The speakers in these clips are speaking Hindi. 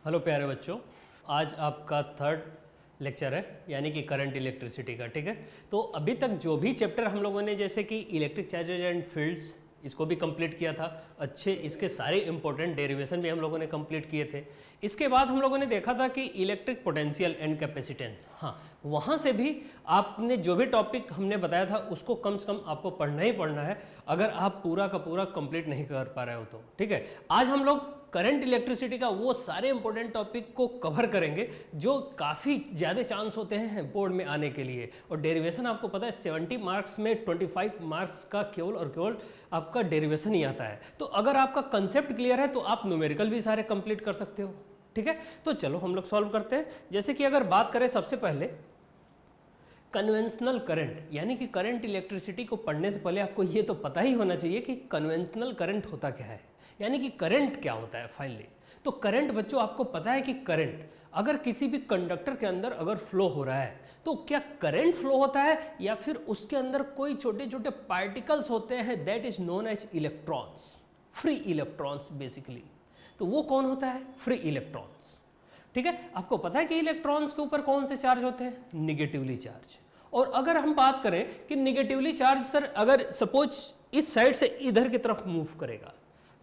हेलो प्यारे बच्चों, आज आपका थर्ड लेक्चर है यानी कि करंट इलेक्ट्रिसिटी का। ठीक है, तो अभी तक जो भी चैप्टर हम लोगों ने जैसे कि इलेक्ट्रिक चार्जेज एंड फील्ड्स इसको भी कंप्लीट किया था, अच्छे इसके सारे इंपॉर्टेंट डेरिवेशन भी हम लोगों ने कंप्लीट किए थे। इसके बाद हम लोगों ने देखा था कि इलेक्ट्रिक पोटेंशियल एंड कैपेसिटेंस, हाँ वहाँ से भी आपने जो भी टॉपिक हमने बताया था उसको कम से कम आपको पढ़ना ही पढ़ना है, अगर आप पूरा का पूरा कंप्लीट नहीं कर पा रहे हो तो। ठीक है, आज हम लोग करंट इलेक्ट्रिसिटी का वो सारे इंपॉर्टेंट टॉपिक को कवर करेंगे जो काफ़ी ज़्यादा चांस होते हैं बोर्ड में आने के लिए। और डेरिवेशन आपको पता है 70 मार्क्स में 25 मार्क्स का केवल और केवल आपका डेरिवेशन ही आता है। तो अगर आपका कंसेप्ट क्लियर है तो आप न्यूमेरिकल भी सारे कंप्लीट कर सकते हो। ठीक है, तो चलो हम लोग सॉल्व करते हैं। जैसे कि अगर बात करें सबसे पहले कन्वेंशनल करंट, यानी कि करंट इलेक्ट्रिसिटी को पढ़ने से पहले आपको ये तो पता ही होना चाहिए कि कन्वेंशनल करंट होता क्या है, यानी कि करंट क्या होता है फाइनली। तो करंट बच्चों आपको पता है कि करंट अगर किसी भी कंडक्टर के अंदर अगर फ्लो हो रहा है तो क्या करंट फ्लो होता है या फिर उसके अंदर कोई छोटे छोटे पार्टिकल्स होते हैं, that is known as electrons, free electrons basically. तो वो कौन होता है? Free electrons. ठीक है, आपको पता है कि इलेक्ट्रॉन्स के ऊपर कौन से चार्ज होते हैं? Negatively charge. और अगर हम बात करें कि निगेटिवली चार्ज सर अगर सपोज इस साइड से इधर की तरफ मूव करेगा,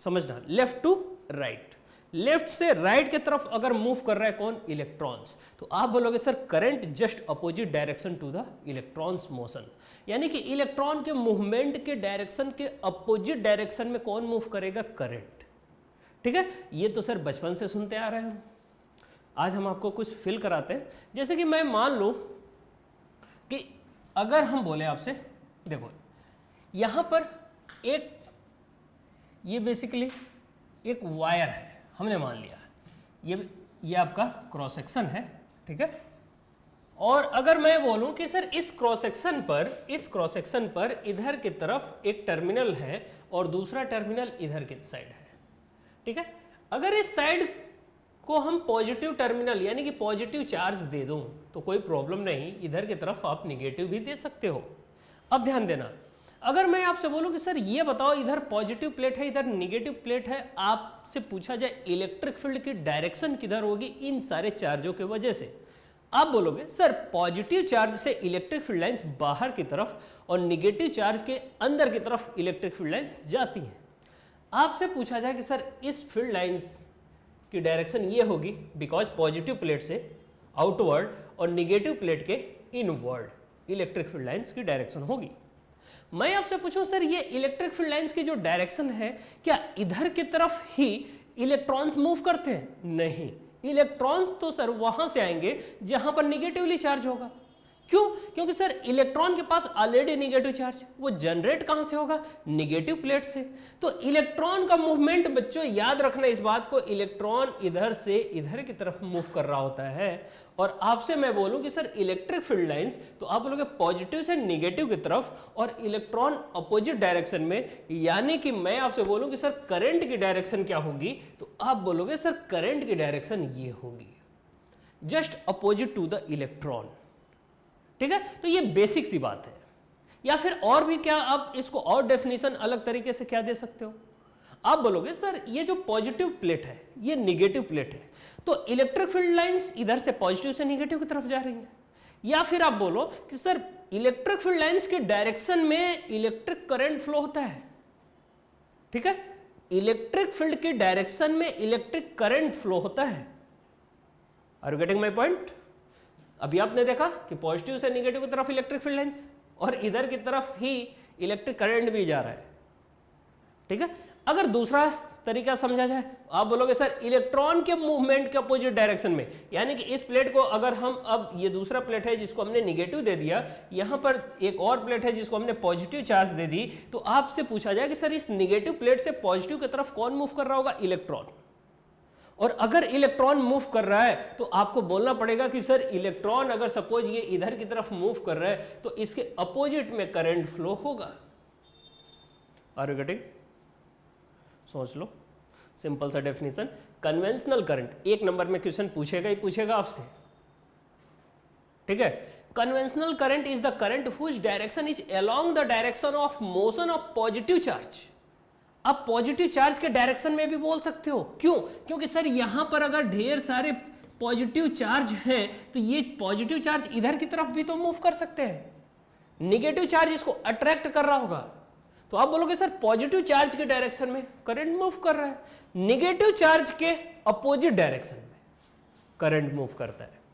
समझना लेफ्ट टू राइट, लेफ्ट से राइट की तरफ अगर मूव कर रहा है कौन? इलेक्ट्रॉन्स, तो आप बोलोगे sir current just opposite direction to the electrons motion, यानी कि इलेक्ट्रॉन के मूवमेंट के डायरेक्शन के अपोजिट डायरेक्शन में कौन मूव करेगा? करंट। ठीक है, ये तो सर बचपन से सुनते आ रहे हैं, आज हम आपको कुछ फिल कराते हैं। जैसे कि मैं मान लूं कि अगर हम बोले आपसे, देखो यहां पर एक ये बेसिकली एक वायर है, हमने मान लिया ये आपका क्रॉस सेक्शन है। ठीक है, और अगर मैं बोलूं कि सर इस क्रॉस सेक्शन पर इधर की तरफ एक टर्मिनल है और दूसरा टर्मिनल इधर की साइड है। ठीक है, अगर इस साइड को हम पॉजिटिव टर्मिनल यानी कि पॉजिटिव चार्ज दे दूं तो कोई प्रॉब्लम नहीं, इधर की तरफ आप निगेटिव भी दे सकते हो। अब ध्यान देना, अगर मैं आपसे बोलूं कि सर ये बताओ इधर पॉजिटिव प्लेट है इधर निगेटिव प्लेट है, आपसे पूछा जाए इलेक्ट्रिक फील्ड की डायरेक्शन किधर होगी इन सारे चार्जों की वजह से, आप बोलोगे सर पॉजिटिव चार्ज से इलेक्ट्रिक फील्ड लाइंस बाहर की तरफ और निगेटिव चार्ज के अंदर की तरफ इलेक्ट्रिक फील्ड लाइंस जाती हैं। आपसे पूछा जाए कि सर इस फील्ड लाइंस की डायरेक्शन ये होगी बिकॉज पॉजिटिव प्लेट से आउटवर्ड और निगेटिव प्लेट के इनवर्ड इलेक्ट्रिक फील्ड लाइंस की डायरेक्शन होगी। मैं आपसे पूछूं सर ये इलेक्ट्रिक फील्ड लाइंस की जो डायरेक्शन है क्या इधर की तरफ ही इलेक्ट्रॉन्स मूव करते हैं? नहीं, इलेक्ट्रॉन्स तो सर वहां से आएंगे जहां पर निगेटिवली चार्ज होगा। क्यों? क्योंकि सर इलेक्ट्रॉन के पास ऑलरेडी निगेटिव चार्ज, वो जनरेट कहां से होगा? निगेटिव प्लेट से। तो इलेक्ट्रॉन का मूवमेंट बच्चों याद रखना इस बात को, इलेक्ट्रॉन इधर से इधर की तरफ मूव कर रहा होता है। और आपसे मैं बोलूं कि सर इलेक्ट्रिक फील्ड लाइंस, तो आप बोलोगे पॉजिटिव से निगेटिव की तरफ और इलेक्ट्रॉन अपोजिट डायरेक्शन में, यानी कि मैं आपसे बोलूं कि सर करंट की डायरेक्शन क्या होगी, तो आप बोलोगे सर करंट की डायरेक्शन ये होगी, just opposite to the electron. ठीक है, तो ये बेसिक सी बात है। या फिर और भी क्या आप इसको और डेफिनेशन अलग तरीके से क्या दे सकते हो? आप बोलोगे सर ये जो पॉजिटिव प्लेट है ये निगेटिव प्लेट है, तो इलेक्ट्रिक फील्ड लाइंस इधर से पॉजिटिव से निगेटिव की तरफ जा रही है। या फिर आप बोलो कि सर इलेक्ट्रिक फील्ड लाइंस की डायरेक्शन में इलेक्ट्रिक करंट फ्लो होता है। ठीक है, इलेक्ट्रिक फील्ड की डायरेक्शन में इलेक्ट्रिक करंट फ्लो होता है। Are you getting my point? अभी आपने देखा कि पॉजिटिव से निगेटिव की तरफ इलेक्ट्रिक फील्ड लाइंस और इधर की तरफ ही इलेक्ट्रिक करंट भी जा रहा है। ठीक है, अगर दूसरा तरीका समझा जाए, आप बोलोगे सर इलेक्ट्रॉन के मूवमेंट के अपोजिट डायरेक्शन में, यानी कि इस प्लेट को अगर हम, अब ये दूसरा प्लेट है जिसको हमने निगेटिव दे दिया, यहां पर एक और प्लेट है जिसको हमने पॉजिटिव चार्ज दे दी, तो आपसे पूछा जाए कि सर इस निगेटिव प्लेट से पॉजिटिव की तरफ कौन मूव कर रहा होगा? इलेक्ट्रॉन। और अगर इलेक्ट्रॉन मूव कर रहा है तो आपको बोलना पड़ेगा कि सर इलेक्ट्रॉन अगर सपोज ये इधर की तरफ मूव कर रहा है तो इसके अपोजिट में करंट फ्लो होगा। Are you getting? सोच लो, सिंपल सा डेफिनेशन। कन्वेंशनल करंट एक नंबर में क्वेश्चन पूछेगा ही पूछेगा आपसे। ठीक है, conventional current is the current whose direction is along the direction of motion of positive charge. आप पॉजिटिव चार्ज के डायरेक्शन में भी बोल सकते हो। क्यों? क्योंकि सर यहां पर अगर ढेर सारे पॉजिटिव चार्ज हैं तो ये पॉजिटिव चार्ज इधर की तरफ भी तो मूव कर सकते हैं, निगेटिव चार्ज इसको अट्रैक्ट कर रहा होगा। तो आप बोलोगे सर पॉजिटिव चार्ज के डायरेक्शन में करंट मूव कर रहा है, निगेटिव चार्ज के अपोजिट डायरेक्शन में करंट मूव करता है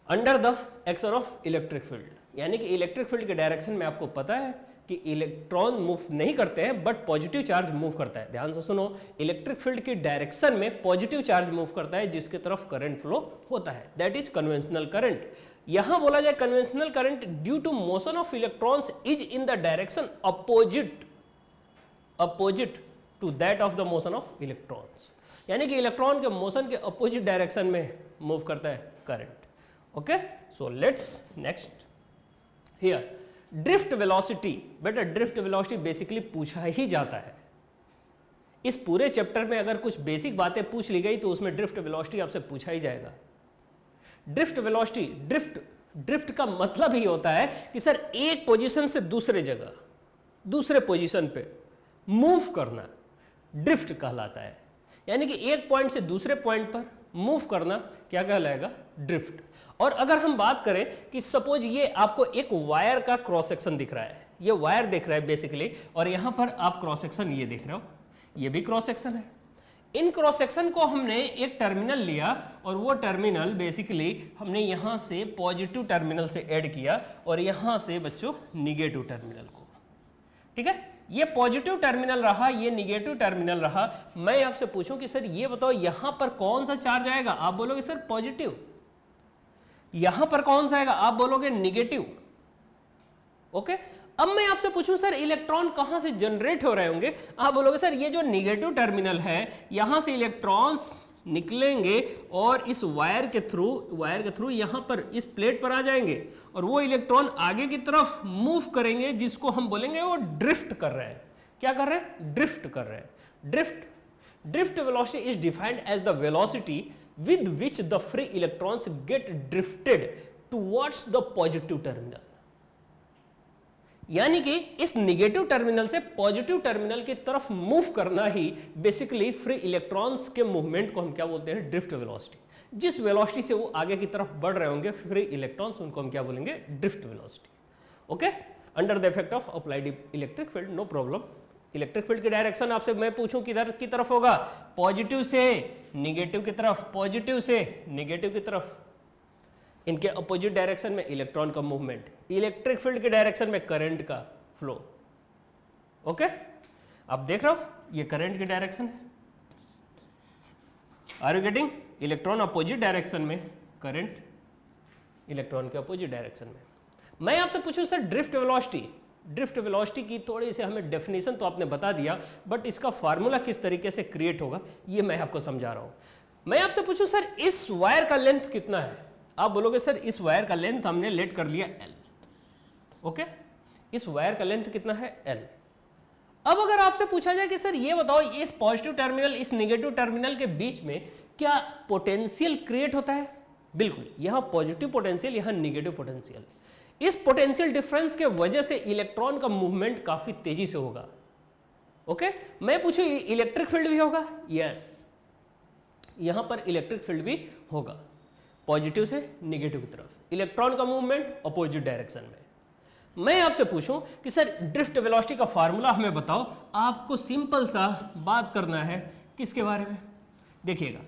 under the action of electric field. यानी कि इलेक्ट्रिक फील्ड के डायरेक्शन में आपको पता है कि इलेक्ट्रॉन मूव नहीं करते हैं बट पॉजिटिव चार्ज मूव करता है। ध्यान से सुनो, इलेक्ट्रिक फील्ड की डायरेक्शन में पॉजिटिव चार्ज मूव करता है जिसके तरफ करंट फ्लो होता है, दैट इज कन्वेंशनल करंट। यहां बोला जाए conventional current due to motion of electrons is in the direction opposite to that of the motion of electrons. यानी कि इलेक्ट्रॉन के मोशन के अपोजिट डायरेक्शन में मूव करता है current. Okay, so let's next here drift velocity. बेटा ड्रिफ्ट वेलोसिटी बेसिकली पूछा ही जाता है इस पूरे चैप्टर में। अगर कुछ बेसिक बातें पूछ ली गई तो उसमें ड्रिफ्ट वेलोसिटी आपसे पूछा ही जाएगा। ड्रिफ्ट वेलोसिटी, ड्रिफ्ट का मतलब ही होता है कि सर एक पोजीशन से दूसरे जगह, दूसरे पोजीशन पे मूव करना ड्रिफ्ट कहलाता है। यानी कि एक पॉइंट से दूसरे पॉइंट पर मूव करना क्या कहलाएगा? ड्रिफ्ट। और अगर हम बात करें कि सपोज ये आपको एक वायर का क्रॉस सेक्शन दिख रहा है, ये वायर दिख रहा है बेसिकली, और यहां पर आप क्रॉस सेक्शन ये देख रहे हो, ये भी क्रॉस सेक्शन है। इन क्रॉस सेक्शन को हमने एक टर्मिनल लिया और वो टर्मिनल बेसिकली हमने यहां से पॉजिटिव टर्मिनल से ऐड किया और यहां से बच्चों निगेटिव टर्मिनल को। ठीक है, ये पॉजिटिव टर्मिनल रहा, ये निगेटिव टर्मिनल रहा। मैं आपसे पूछूं कि सर ये बताओ यहां पर कौन सा चार्ज आएगा? आप बोलोगे सर पॉजिटिव। यहां पर कौन सा आएगा? आप बोलोगे निगेटिव। ओके, अब मैं आपसे पूछूं सर इलेक्ट्रॉन कहां से जनरेट हो रहे होंगे? आप बोलोगे सर ये जो निगेटिव टर्मिनल है यहां से इलेक्ट्रॉन्स निकलेंगे और इस वायर के थ्रू यहां पर इस प्लेट पर आ जाएंगे और वो इलेक्ट्रॉन आगे की तरफ मूव करेंगे, जिसको हम बोलेंगे वो ड्रिफ्ट कर रहे हैं। क्या कर रहे हैं? ड्रिफ्ट कर रहे हैं। Drift velocity is defined as the velocity with which the free electrons get drifted towards the positive terminal। यानी कि इस निगेटिव टर्मिनल से पॉजिटिव टर्मिनल की तरफ मूव करना ही बेसिकली फ्री इलेक्ट्रॉन्स के मूवमेंट को हम क्या बोलते हैं? Drift velocity. जिस वेलोसिटी से वो आगे की तरफ बढ़ रहे होंगे फ्री इलेक्ट्रॉन्स, उनको हम क्या बोलेंगे? Drift velocity. Okay, under the effect of applied electric field, no problem. Electric field की डायरेक्शन आपसे मैं पूछूं किधर की तरफ होगा? पॉजिटिव से निगेटिव की तरफ, पॉजिटिव से निगेटिव की तरफ। इनके अपोजिट डायरेक्शन में इलेक्ट्रॉन का मूवमेंट, इलेक्ट्रिक फील्ड के डायरेक्शन में करंट का फ्लो। ओके, आप देख रहे हो ये करंट की डायरेक्शन है। Are you getting? Electron opposite direction में करंट, इलेक्ट्रॉन के अपोजिट डायरेक्शन में। मैं आपसे पूछूं सर ड्रिफ्ट वेलोसिटी की थोड़ी सी हमें डेफिनेशन तो आपने बता दिया, बट इसका फार्मूला किस तरीके से क्रिएट होगा ये मैं आपको समझा रहा हूं। मैं आपसे पूछूं सर इस वायर का लेंथ कितना है? आप बोलोगे सर इस वायर का लेंथ हमने लेट कर लिया L। ओके, इस वायर का लेंथ कितना है? L। अब अगर आपसे पूछा जाए कि सर ये बताओ इस पॉजिटिव टर्मिनल इस निगेटिव टर्मिनल के बीच में क्या पोटेंशियल क्रिएट होता है? बिल्कुल, यहां पॉजिटिव पोटेंशियल, यहां निगेटिव पोटेंशियल। इस पोटेंशियल डिफरेंस के वजह से इलेक्ट्रॉन का मूवमेंट काफी तेजी से होगा। ओके, मैं पूछूं इलेक्ट्रिक फील्ड भी होगा? यस, यहां पर इलेक्ट्रिक फील्ड भी होगा, पॉजिटिव से निगेटिव की तरफ, इलेक्ट्रॉन का मूवमेंट अपोजिट डायरेक्शन में। मैं आपसे पूछूं कि सर ड्रिफ्ट वेलोसिटी का फार्मूला हमें बताओ। आपको सिंपल सा बात करना है किसके बारे में? देखिएगा,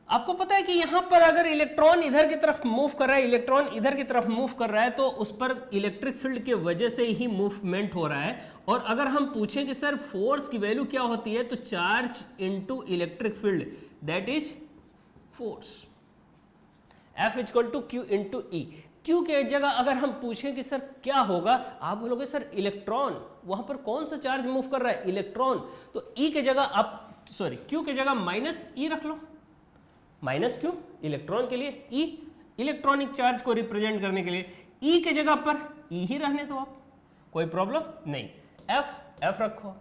आपको पता है कि यहां पर अगर इलेक्ट्रॉन इधर की तरफ मूव कर रहा है, इलेक्ट्रॉन इधर की तरफ मूव कर रहा है, तो उस पर इलेक्ट्रिक फील्ड के वजह से ही मूवमेंट हो रहा है। और अगर हम पूछें कि सर फोर्स की वैल्यू क्या होती है, तो charge into electric field, that is force. F equal to Q into E. Q के जगह अगर हम पूछें कि सर क्या होगा, आप बोलोगे सर इलेक्ट्रॉन, वहां पर कौन सा चार्ज मूव कर रहा है? इलेक्ट्रॉन। तो ई के जगह आप क्यू के जगह माइनस ई रख लो। माइनस क्यों? इलेक्ट्रॉन के लिए ई, इलेक्ट्रॉनिक चार्ज को रिप्रेजेंट करने के लिए ई के जगह पर ई ही रहने दो आप, कोई प्रॉब्लम नहीं। एफ रखो।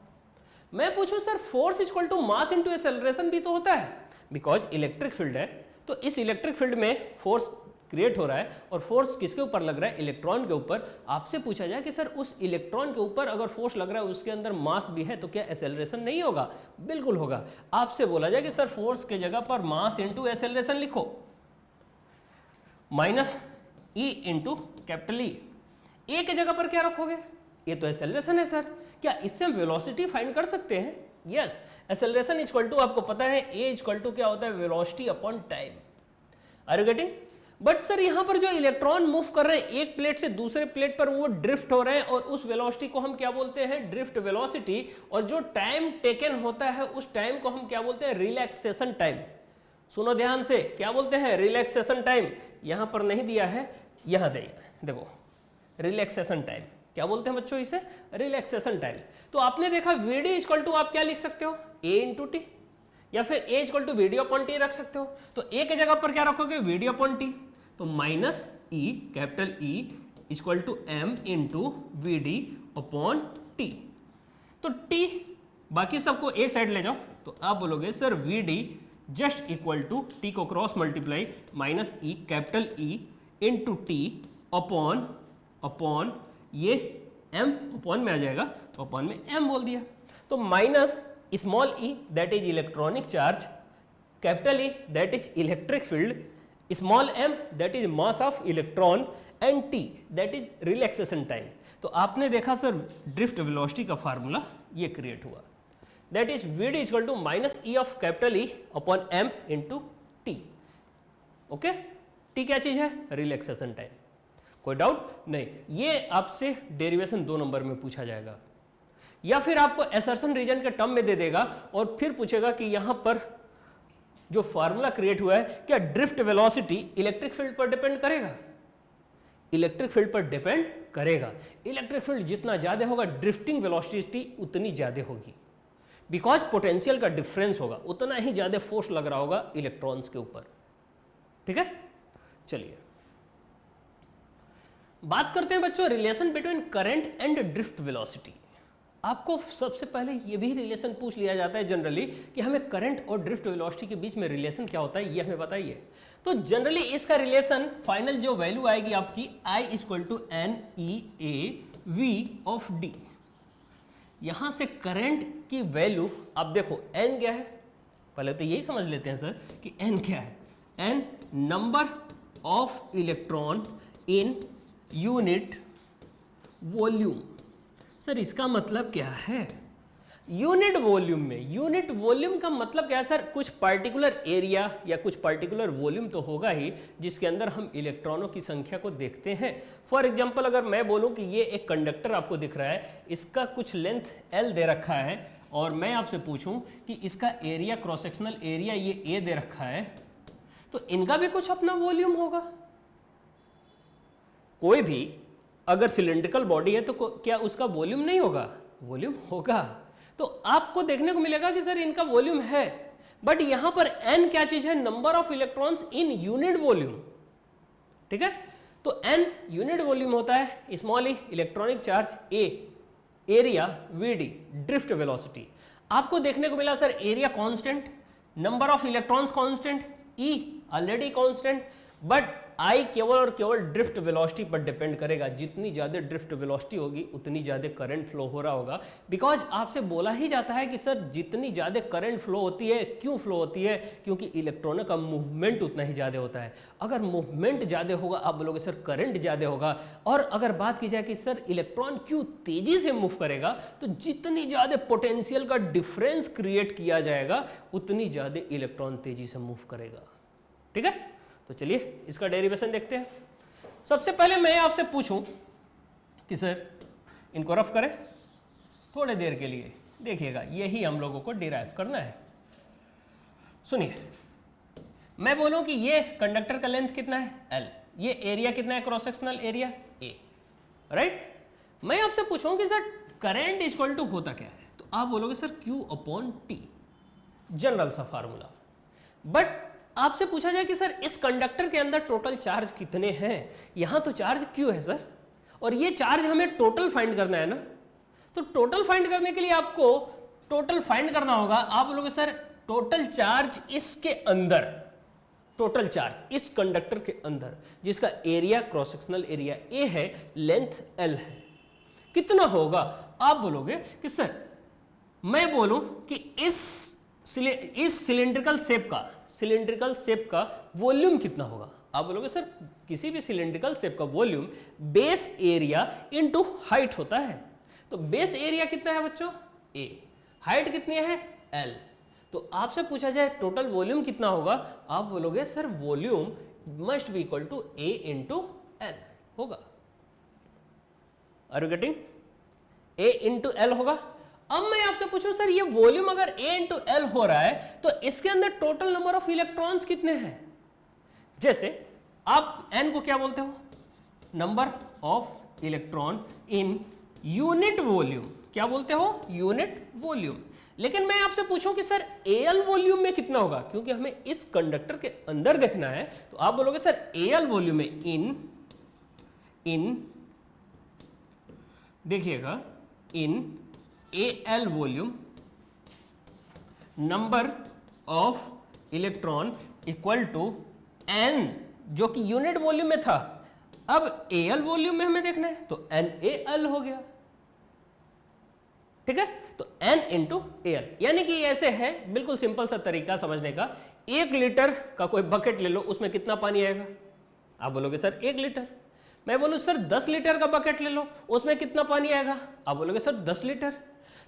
मैं पूछूं sir force equal to mass into acceleration भी तो होता है, बिकॉज इलेक्ट्रिक फील्ड है, तो इस इलेक्ट्रिक फील्ड में फोर्स क्रिएट हो रहा है और फोर्स किसके ऊपर लग रहा है, इलेक्ट्रॉन के ऊपर। आपसे पूछा जाए कि सर उस इलेक्ट्रॉन के ऊपर अगर फोर्स लग रहा है उसके अंदर मास भी है तो क्या एक्सेलरेशन नहीं होगा, बिल्कुल होगा। आपसे बोला जाए कि सर फोर्स के जगह पर मास इंटू एक्सेलरेशन लिखो, minus E into capital E, A के जगह पर क्या रखोगे, ये तो एक्सेलरेशन है सर, क्या इससे हम वेलोसिटी फाइंड कर सकते हैं, यस। एक्सेलरेशन इक्वल टू आपको पता है ए इक्वल टू क्या होता है, velocity upon time, are you getting. But sir यहां पर जो इलेक्ट्रॉन मूव कर रहे हैं एक प्लेट से दूसरे प्लेट पर, वो ड्रिफ्ट हो रहे हैं और उस वेलोसिटी को हम क्या बोलते हैं, ड्रिफ्ट वेलोसिटी। और जो टाइम टेकन होता है उस टाइम को हम क्या बोलते हैं, रिलैक्सेशन टाइम। सुनो ध्यान से, क्या बोलते हैं, रिलैक्सेशन टाइम। यहां पर नहीं दिया है, यहां दिया है, देखो रिलैक्सेशन टाइम, क्या बोलते हैं बच्चों इसे, रिलैक्सेशन टाइम। तो आपने देखा वीडी इक्वल टू आप क्या लिख सकते हो, ए इंटू टी, या फिर A equal to V D upon T रख सकते हो। तो ए के जगह पर क्या रखोगे, वीडी अपॉन टी, तो minus E capital E equal to M into VD upon T. तो टी बाकी सबको एक साइड ले जाओ, तो आप बोलोगे sir VD just equal to T को cross multiply minus E capital E into T upon ये m अपॉन में आ जाएगा, तो अपॉन में m बोल दिया। तो minus small e that is electronic charge, capital E that is electric field, small m that is mass of electron and t that is relaxation time. तो आपने देखा सर ड्रिफ्ट वेलोसिटी का फार्मूला ये क्रिएट हुआ, that is vd equal to minus E of capital E upon m into T. Okay, T क्या चीज है, रिलैक्सेशन टाइम, कोई डाउट नहीं। ये आपसे डेरिवेशन 2 नंबर में पूछा जाएगा, या फिर आपको असर्शन रीजन के टर्म में दे देगा और फिर पूछेगा कि यहां पर जो फार्मूला क्रिएट हुआ है क्या ड्रिफ्ट वेलोसिटी इलेक्ट्रिक फील्ड पर डिपेंड करेगा, इलेक्ट्रिक फील्ड पर डिपेंड करेगा। इलेक्ट्रिक फील्ड जितना ज्यादा होगा ड्रिफ्टिंग वेलोसिटी उतनी ज्यादा होगी, बिकॉज पोटेंशियल का डिफरेंस होगा, उतना ही ज्यादा फोर्स लग रहा होगा इलेक्ट्रॉन्स के ऊपर। ठीक है, चलिए बात करते हैं बच्चों relation between current and drift velocity. आपको सबसे पहले ये भी रिलेशन पूछ लिया जाता है जनरली कि हमें करंट और ड्रिफ्ट वेलोसिटी के बीच में रिलेशन क्या होता है, ये हमें बताइए। तो जनरली इसका रिलेशन फाइनल जो वैल्यू आएगी आपकी I equal to N E A V of D. यहां से करंट की वैल्यू आप देखो n क्या है, पहले तो यही समझ लेते हैं सर कि n क्या है, n number of electron in unit volume. Sir इसका मतलब क्या है, यूनिट वॉल्यूम में, यूनिट वॉल्यूम का मतलब क्या है सर, कुछ पर्टिकुलर एरिया या कुछ पर्टिकुलर वॉल्यूम तो होगा ही जिसके अंदर हम इलेक्ट्रॉनों की संख्या को देखते हैं। फॉर एग्जांपल अगर मैं बोलूं कि ये एक कंडक्टर आपको दिख रहा है, इसका कुछ लेंथ L दे रखा है और मैं आपसे पूछूं कि इसका एरिया, क्रॉस सेक्शनल एरिया ये A दे रखा है, तो इनका भी कुछ अपना वॉल्यूम होगा। कोई भी अगर सिलिंड्रिकल बॉडी है तो क्या उसका वॉल्यूम नहीं होगा, वॉल्यूम होगा। तो आपको देखने को मिलेगा कि सर इनका वॉल्यूम है, बट यहां पर n क्या चीज है, number of electrons in unit volume. ठीक है, तो n यूनिट वॉल्यूम होता है, small E electronic charge, a area, vd drift velocity. आपको देखने को मिला sir area constant, number of electrons constant, e already constant, but I केवल और केवल ड्रिफ्ट वेलोसिटी पर डिपेंड करेगा। जितनी ज़्यादा ड्रिफ्ट वेलोसिटी होगी उतनी ज़्यादा करंट फ्लो हो रहा होगा, बिकॉज आपसे बोला ही जाता है कि सर जितनी ज़्यादा करंट फ्लो होती है, क्यों फ्लो होती है, क्योंकि इलेक्ट्रॉनों का मूवमेंट उतना ही ज़्यादा होता है। अगर मूवमेंट ज़्यादा होगा आप बोलोगे सर करंट ज़्यादा होगा। और अगर बात की जाए कि सर इलेक्ट्रॉन क्यों तेज़ी से मूव करेगा, तो जितनी ज़्यादा पोटेंशियल का डिफरेंस क्रिएट किया जाएगा उतनी ज़्यादा इलेक्ट्रॉन तेज़ी से मूव करेगा। ठीक है, तो चलिए इसका डेरिवेशन देखते हैं। सबसे पहले मैं आपसे पूछूं कि सर इनको रफ करें थोड़े देर के लिए, देखिएगा यही हम लोगों को डिराइव करना है। सुनिए, मैं बोलूं कि ये कंडक्टर का लेंथ कितना है L, ये एरिया कितना है, cross sectional area A, right. मैं आपसे पूछूं कि सर करंट इक्वल टू होता क्या है, तो आप बोलोगे sir Q upon T, general सा फार्मूला। बट आपसे पूछा जाए कि सर इस कंडक्टर के अंदर टोटल चार्ज कितने हैं, यहां तो चार्ज Q है सर, और ये चार्ज हमें टोटल फाइंड करना है ना। तो टोटल फाइंड करने के लिए आपको टोटल फाइंड करना होगा। आप बोलोगे सर टोटल चार्ज इसके अंदर, टोटल चार्ज इस कंडक्टर के अंदर जिसका area cross sectional area A है, लेंथ एल है, कितना होगा? आप बोलोगे कि सर मैं बोलूं कि इस सिलिंड्रिकल शेप का वॉल्यूम कितना होगा? आप बोलोगे सर किसी भी सिलिंड्रिकल शेप का volume base area into height होता है। तो बेस एरिया कितना है बच्चों? ए। हाइट कितनी है? एल। तो आपसे पूछा जाए टोटल वॉल्यूम कितना होगा, आप बोलोगे sir volume must be equal to A into L होगा। Are you getting? A into L होगा। अब मैं आपसे पूछूं सर ये वॉल्यूम अगर ए इंटू एल हो रहा है तो इसके अंदर टोटल नंबर ऑफ इलेक्ट्रॉन्स कितने हैं? जैसे आप एन को क्या बोलते हो? Number of electron in unit volume. क्या बोलते हो? Unit volume. लेकिन मैं आपसे पूछूं कि सर एल वॉल्यूम में कितना होगा, क्योंकि हमें इस कंडक्टर के अंदर देखना है, तो आप बोलोगे सर एल वॉल्यूम में इन देखिएगा in L volume number of electron equal to N, जो कि यूनिट वॉल्यूम में था। अब एल वॉल्यूम में हमें देखना है तो एन एल हो गया, ठीक है। तो n इंटू एल, यानी कि ऐसे है, बिल्कुल सिंपल सा तरीका समझने का। 1 लीटर का कोई बकेट ले लो, उसमें कितना पानी आएगा? आप बोलोगे सर 1 लीटर। मैं बोलूं सर 10 लीटर का बकेट ले लो, उसमें कितना पानी आएगा? आप बोलोगे सर 10 लीटर।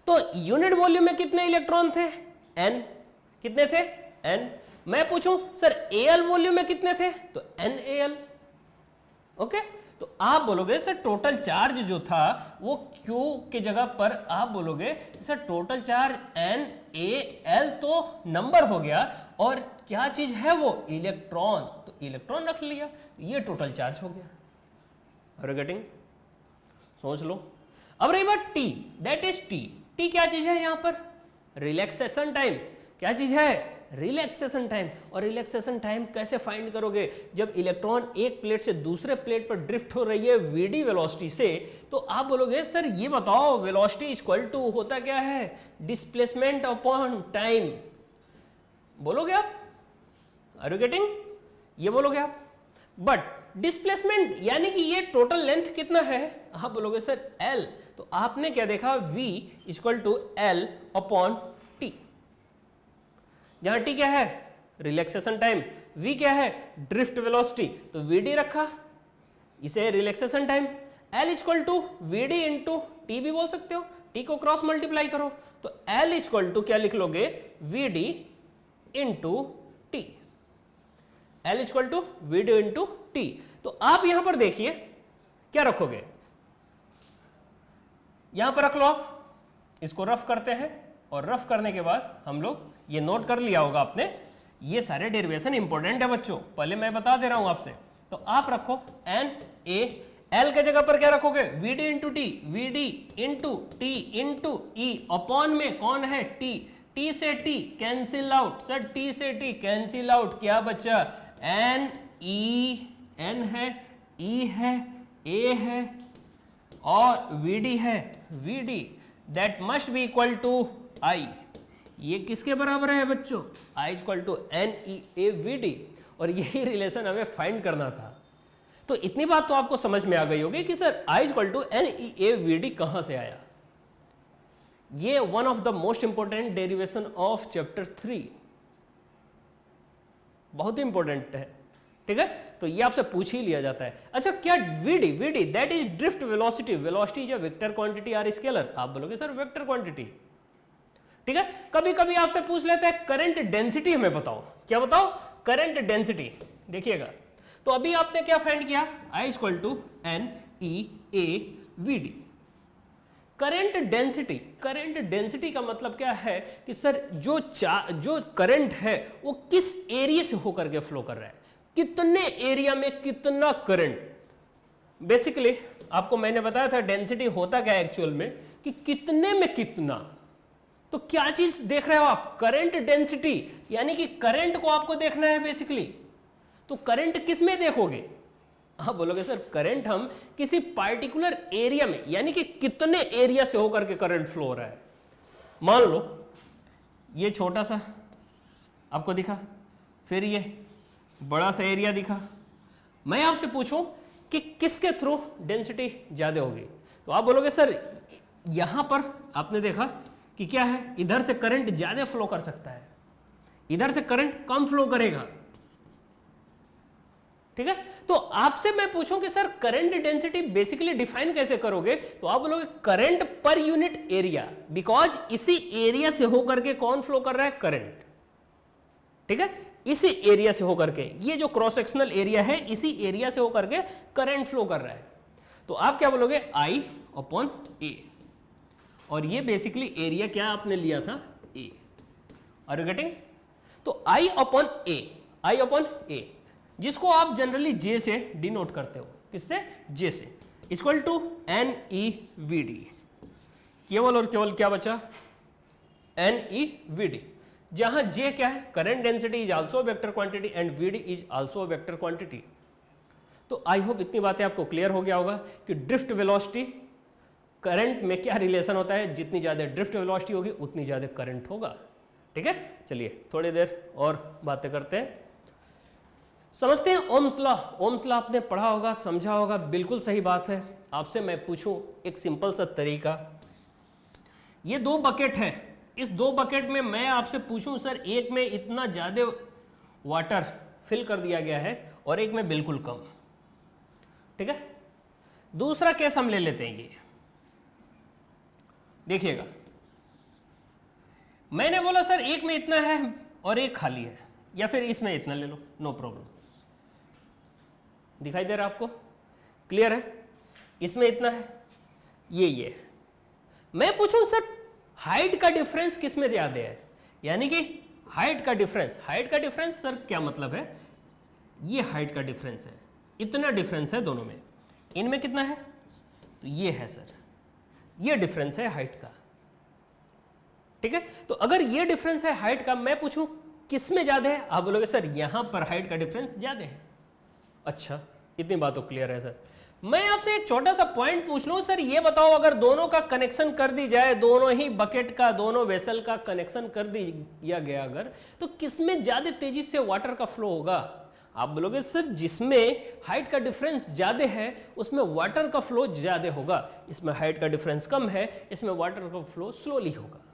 तो यूनिट वॉल्यूम में कितने इलेक्ट्रॉन थे? n। कितने थे? n। मैं पूछूं सर एल वॉल्यूम में कितने थे? तो NaL। ओके, तो आप बोलोगे सर टोटल चार्ज जो था वो Q की जगह पर आप बोलोगे सर टोटल चार्ज NaL तो नंबर हो गया, और क्या चीज है वो? इलेक्ट्रॉन। तो इलेक्ट्रॉन रख लिया, ये टोटल चार्ज हो गया। Are you getting? सोच लो। अब रही बात T, दैट इज T क्या चीज है? यहां पर रिलैक्सेशन टाइम। क्या चीज है? Relaxation time. और रिलैक्सेशन टाइम कैसे फाइंड करोगे? जब इलेक्ट्रॉन एक प्लेट से दूसरे प्लेट पर ड्रिफ्ट हो रही है वीडी वेलोसिटी से, तो आप बोलोगे सर ये बताओ वेलोसिटी इक्वल टू होता क्या है? Displacement upon time. बोलोगे आप? Are you getting? ये बोलोगे आप। बट डिस्प्लेसमेंट यानी कि ये टोटल लेंथ कितना है? आप बोलोगे सर L। तो आपने क्या देखा? V equal to L upon T, जहां T क्या है? Relaxation time. V क्या है? Drift velocity. तो VD रखा, इसे relaxation time. L equal to VD into T भी बोल सकते हो, T को क्रॉस मल्टीप्लाई करो तो L इक्वल टू क्या लिख लोगे? VD into T। L equal to VD into T। तो आप यहां पर देखिए क्या रखोगे? यहां पर रख लो आप, इसको रफ करते हैं, और रफ करने के बाद हम लोग ये नोट कर लिया होगा आपने, ये सारे डेरिवेशन इंपॉर्टेंट है बच्चों, पहले मैं बता दे रहा हूं आपसे। तो आप रखो NaL के जगह पर क्या रखोगे? VD into T, VD into T into E upon में कौन है? T। T से T cancel out. Sir T से T कैंसिल आउट, क्या बचा? N है, E है, A है और VD है, VD that must be equal to I। ये किसके बराबर है बच्चों? I equal to NeAVD। और यही रिलेशन हमें फाइंड करना था। तो इतनी बात तो आपको समझ में आ गई होगी कि sir I equal to NeAVD कहां से आया। ये one of the most important derivation of chapter 3, बहुत ही इंपॉर्टेंट है, ठीक है। तो ये आपसे पूछ ही लिया जाता है। अच्छा, क्या VD that is drift velocity. Velocity जो वेक्टर क्वांटिटी आर स्केलर, आप बोलोगे सर वेक्टर क्वांटिटी, ठीक है। कभी कभी आपसे पूछ लेता है करंट डेंसिटी हमें बताओ। क्या बताओ? Current density. देखिएगा, तो अभी आपने क्या फाइंड किया? I equal to NeAVD। Current density, current density का मतलब क्या है कि सर जो करंट है वो किस एरिया से होकर के फ्लो कर रहा है, कितने एरिया में कितना करंट। बेसिकली आपको मैंने बताया था डेंसिटी होता क्या है एक्चुअल में, कि कितने में कितना। तो क्या चीज देख रहे हो आप? करंट डेंसिटी, यानी कि करंट को आपको देखना है बेसिकली। तो करंट किस में देखोगे? आप बोलोगे सर करंट हम किसी पार्टिकुलर एरिया में, यानी कि कितने एरिया से होकर के करंट फ्लो हो रहा है। मान लो ये छोटा सा आपको दिखा, फिर ये, बड़ा सा एरिया दिखा, मैं आपसे पूछूं कि किसके थ्रू डेंसिटी ज्यादा होगी, तो आप बोलोगे सर यहां पर आपने देखा कि क्या है, इधर से करंट ज्यादा फ्लो कर सकता है, इधर से करंट कम फ्लो करेगा। ठीक है, तो आपसे मैं पूछूं कि sir current density basically define कैसे करोगे, तो आप बोलोगे current per unit area, because इसी एरिया से होकर के कौन फ्लो कर रहा है, करंट। ठीक है, इसी एरिया से होकर के, ये जो क्रॉस सेक्शनल एरिया है इसी एरिया से होकर के करंट फ्लो कर रहा है, तो आप क्या बोलोगे I अपॉन ए, और ये बेसिकली एरिया क्या आपने लिया था, ए। Are you getting? तो I अपॉन ए, जिसको आप जनरली J से डिनोट करते हो, किससे, J से, इक्वल टू NeVd, केवल और केवल क्या बचा, NeVd, जहां J क्या है, current density is also vector quantity and Vd is also vector quantity. तो आई होप इतनी बातें आपको क्लियर हो गया होगा कि ड्रिफ्ट वेलोसिटी करंट में क्या रिलेशन होता है, जितनी ज्यादा ड्रिफ्ट वेलोसिटी होगी उतनी ज्यादा करंट होगा। ठीक है, चलिए थोड़ी देर और बातें करते हैं, समझते हैं ओम्स लॉ। ओम्स लॉ आपने पढ़ा होगा, समझा होगा, बिल्कुल सही बात है। आपसे मैं पूछूं एक सिंपल सा तरीका, ये दो बकेट है, इस दो बकेट में मैं आपसे पूछूं सर एक में इतना ज्यादा वाटर फिल कर दिया गया है और एक में बिल्कुल कम। ठीक है, दूसरा केस हम ले लेते हैं, ये देखिएगा, मैंने बोला सर एक में इतना है और एक खाली है, या फिर इसमें इतना ले लो, नो प्रॉब्लम। दिखाई दे रहा आपको, क्लियर है, इसमें इतना है, ये मैं पूछूं सर हाइट का डिफरेंस किस में ज्यादा है, यानी कि हाइट का डिफरेंस सर क्या मतलब है, ये हाइट का डिफरेंस है, इतना डिफरेंस है दोनों में, इनमें कितना है, तो ये है सर, ये डिफरेंस है हाइट का। ठीक है, तो अगर ये डिफरेंस है हाइट का, मैं पूछूं किस में ज्यादा है, आप बोलोगे सर यहां पर हाइट का डिफरेंस ज्यादा है। अच्छा, इतनी बात तो क्लियर है सर। मैं आपसे एक छोटा सा पॉइंट पूछ लूं सर, ये बताओ अगर दोनों का कनेक्शन कर दी जाए, दोनों ही बकेट का, दोनों वेसल का कनेक्शन कर दिया गया अगर, तो किसमें ज्यादा तेजी से वाटर का फ्लो होगा, आप बोलोगे सर जिसमें हाइट का डिफरेंस ज्यादा है उसमें वाटर का फ्लो ज्यादा होगा, इसमें हाइट का डिफरेंस कम है, इसमें वाटर का फ्लो स्लोली होगा।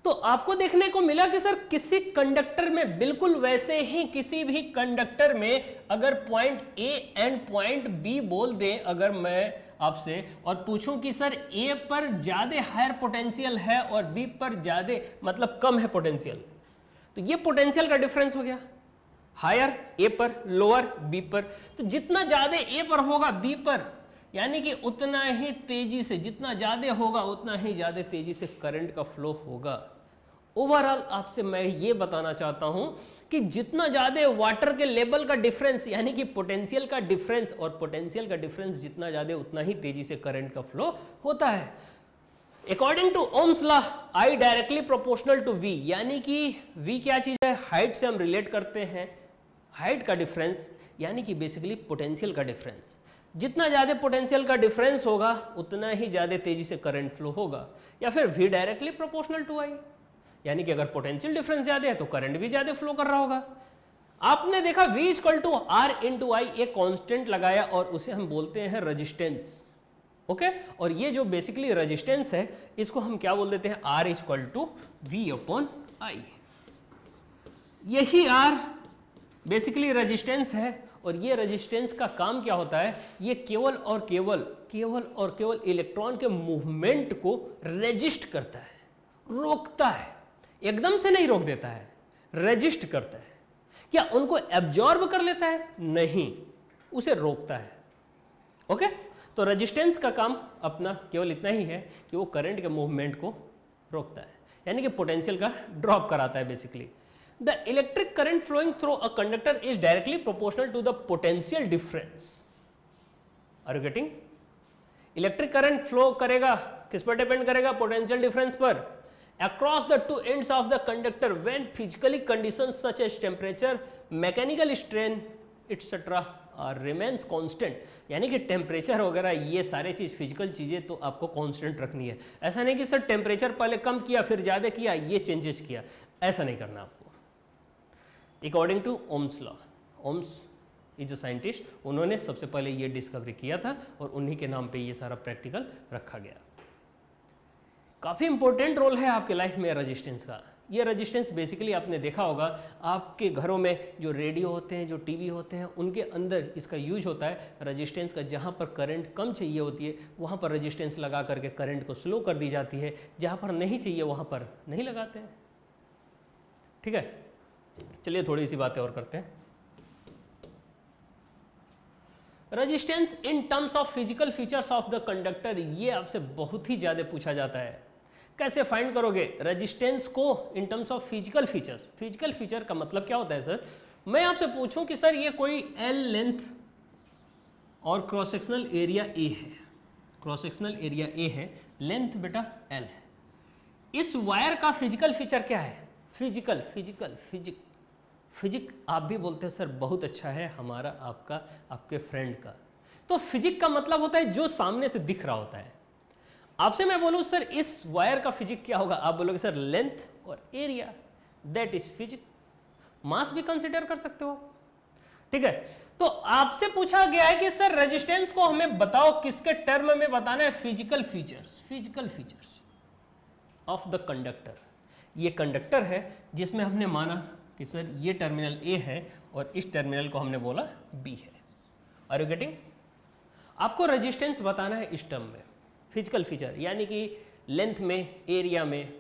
तो आपको देखने को मिला कि सर किसी कंडक्टर में बिल्कुल वैसे ही किसी भी कंडक्टर में अगर point A and point B बोल दें अगर मैं आपसे और पूछूं कि सर ए पर ज्यादा हायर पोटेंशियल है और बी पर ज्यादा मतलब कम है पोटेंशियल, तो ये पोटेंशियल का डिफरेंस हो गया, हायर ए पर, लोअर बी पर। तो जितना ज्यादा ए पर होगा बी पर, यानी कि उतना ही तेजी से, जितना ज्यादा होगा उतना ही ज्यादा तेजी से करंट का फ्लो होगा। ओवरऑल आपसे मैं ये बताना चाहता हूं कि जितना ज्यादा वाटर के लेवल का डिफरेंस यानी कि पोटेंशियल का डिफरेंस, और पोटेंशियल का डिफरेंस जितना ज्यादा उतना ही तेजी से करंट का फ्लो होता है। According to Ohm's law I directly proportional to V, यानी कि वी क्या चीज है, हाइट से हम रिलेट करते हैं, हाइट का डिफरेंस यानी कि बेसिकली पोटेंशियल का डिफरेंस, जितना ज्यादा पोटेंशियल का डिफरेंस होगा उतना ही ज्यादा तेजी से करंट फ्लो होगा, या फिर वी डायरेक्टली प्रोपोर्शनल टू आई, यानी कि अगर पोटेंशियल डिफरेंस ज्यादा है तो करंट भी ज्यादा फ्लो कर रहा होगा। आपने देखा V equal to R into I, एक कांस्टेंट लगाया और उसे हम बोलते हैं रेजिस्टेंस। ओके, और ये जो बेसिकली रेजिस्टेंस है इसको हम क्या बोल देते हैं, R equal to V upon I. यही R बेसिकली रेजिस्टेंस है, और ये रेजिस्टेंस का काम क्या होता है, ये केवल और केवल इलेक्ट्रॉन के मूवमेंट को रेजिस्ट करता है, रोकता है, एकदम से नहीं रोक देता है, रेजिस्ट करता है। क्या उनको एब्जॉर्ब कर लेता है, नहीं, उसे रोकता है। ओके, तो रेजिस्टेंस का काम अपना केवल इतना ही है कि वो करंट के मूवमेंट को रोकता है, यानी कि पोटेंशियल का ड्रॉप कराता है basically. The electric current flowing through a conductor is directly proportional to the potential difference. Are you getting? Electric current flow करेगा किस पर डिपेंड करेगा, पोटेंशियल डिफरेंस पर, across the two ends of the conductor when physically conditions such as temperature, mechanical strain etc. remains constant, यानी कि टेम्परेचर वगैरह ये सारे चीज फिजिकल चीजें तो आपको कांस्टेंट रखनी है। ऐसा नहीं कि सर टेम्परेचर पहले कम किया फिर ज्यादा किया, ये चेंजेस किया, ऐसा नहीं करना आपको। According to Ohm's law. Ohm's is a scientist, उन्होंने सबसे पहले ये डिस्कवरी किया था और उन्हीं के नाम पे ये सारा प्रैक्टिकल रखा गया। काफ़ी इंपॉर्टेंट रोल है आपके लाइफ में रेजिस्टेंस का। ये रेजिस्टेंस बेसिकली आपने देखा होगा आपके घरों में जो रेडियो होते हैं, जो टीवी होते हैं, उनके अंदर इसका यूज होता है रेजिस्टेंस का। जहाँ पर करंट कम चाहिए होती है वहाँ पर रेजिस्टेंस लगा करके करंट को स्लो कर दी जाती है, जहाँ पर नहीं चाहिए वहाँ पर नहीं लगाते हैं। ठीक है, चलिए थोड़ी सी बातें और करते हैं। Resistance in terms of physical features of the conductor, ये आपसे बहुत ही ज़्यादा पूछा जाता है। कैसे फाइंड करोगे रेजिस्टेंस को इन terms of physical features? Physical feature का मतलब क्या होता है सर? मैं आपसे पूछूं कि सर ये कोई एल लेंथ और क्रॉस सेक्शनल एरिया ए है, क्रॉस सेक्शनल एरिया ए है, लेंथ बेटा एल है। इस वायर का फिजिकल फीचर क्या है? फिजिकल फिजिकल फिजिक फिजिक आप भी बोलते हो सर, बहुत अच्छा है हमारा आपका आपके फ्रेंड का। तो फिजिक का मतलब होता है जो सामने से दिख रहा होता है। आपसे मैं बोलूं सर इस वायर का फिजिक क्या होगा, आप बोलोगे सर लेंथ और एरिया, दैट इज फिजिक। मास भी कंसीडर कर सकते हो आप। ठीक है, तो आपसे पूछा गया है कि सर रेजिस्टेंस को हमें बताओ किसके टर्म में बताना है? Physical features, physical features of the conductor. ये कंडक्टर है जिसमें हमने माना कि सर ये टर्मिनल ए है और इस टर्मिनल को हमने बोला बी है। Are you getting? आपको रेजिस्टेंस बताना है इस टर्म में, फिजिकल फीचर यानी कि लेंथ में, एरिया में।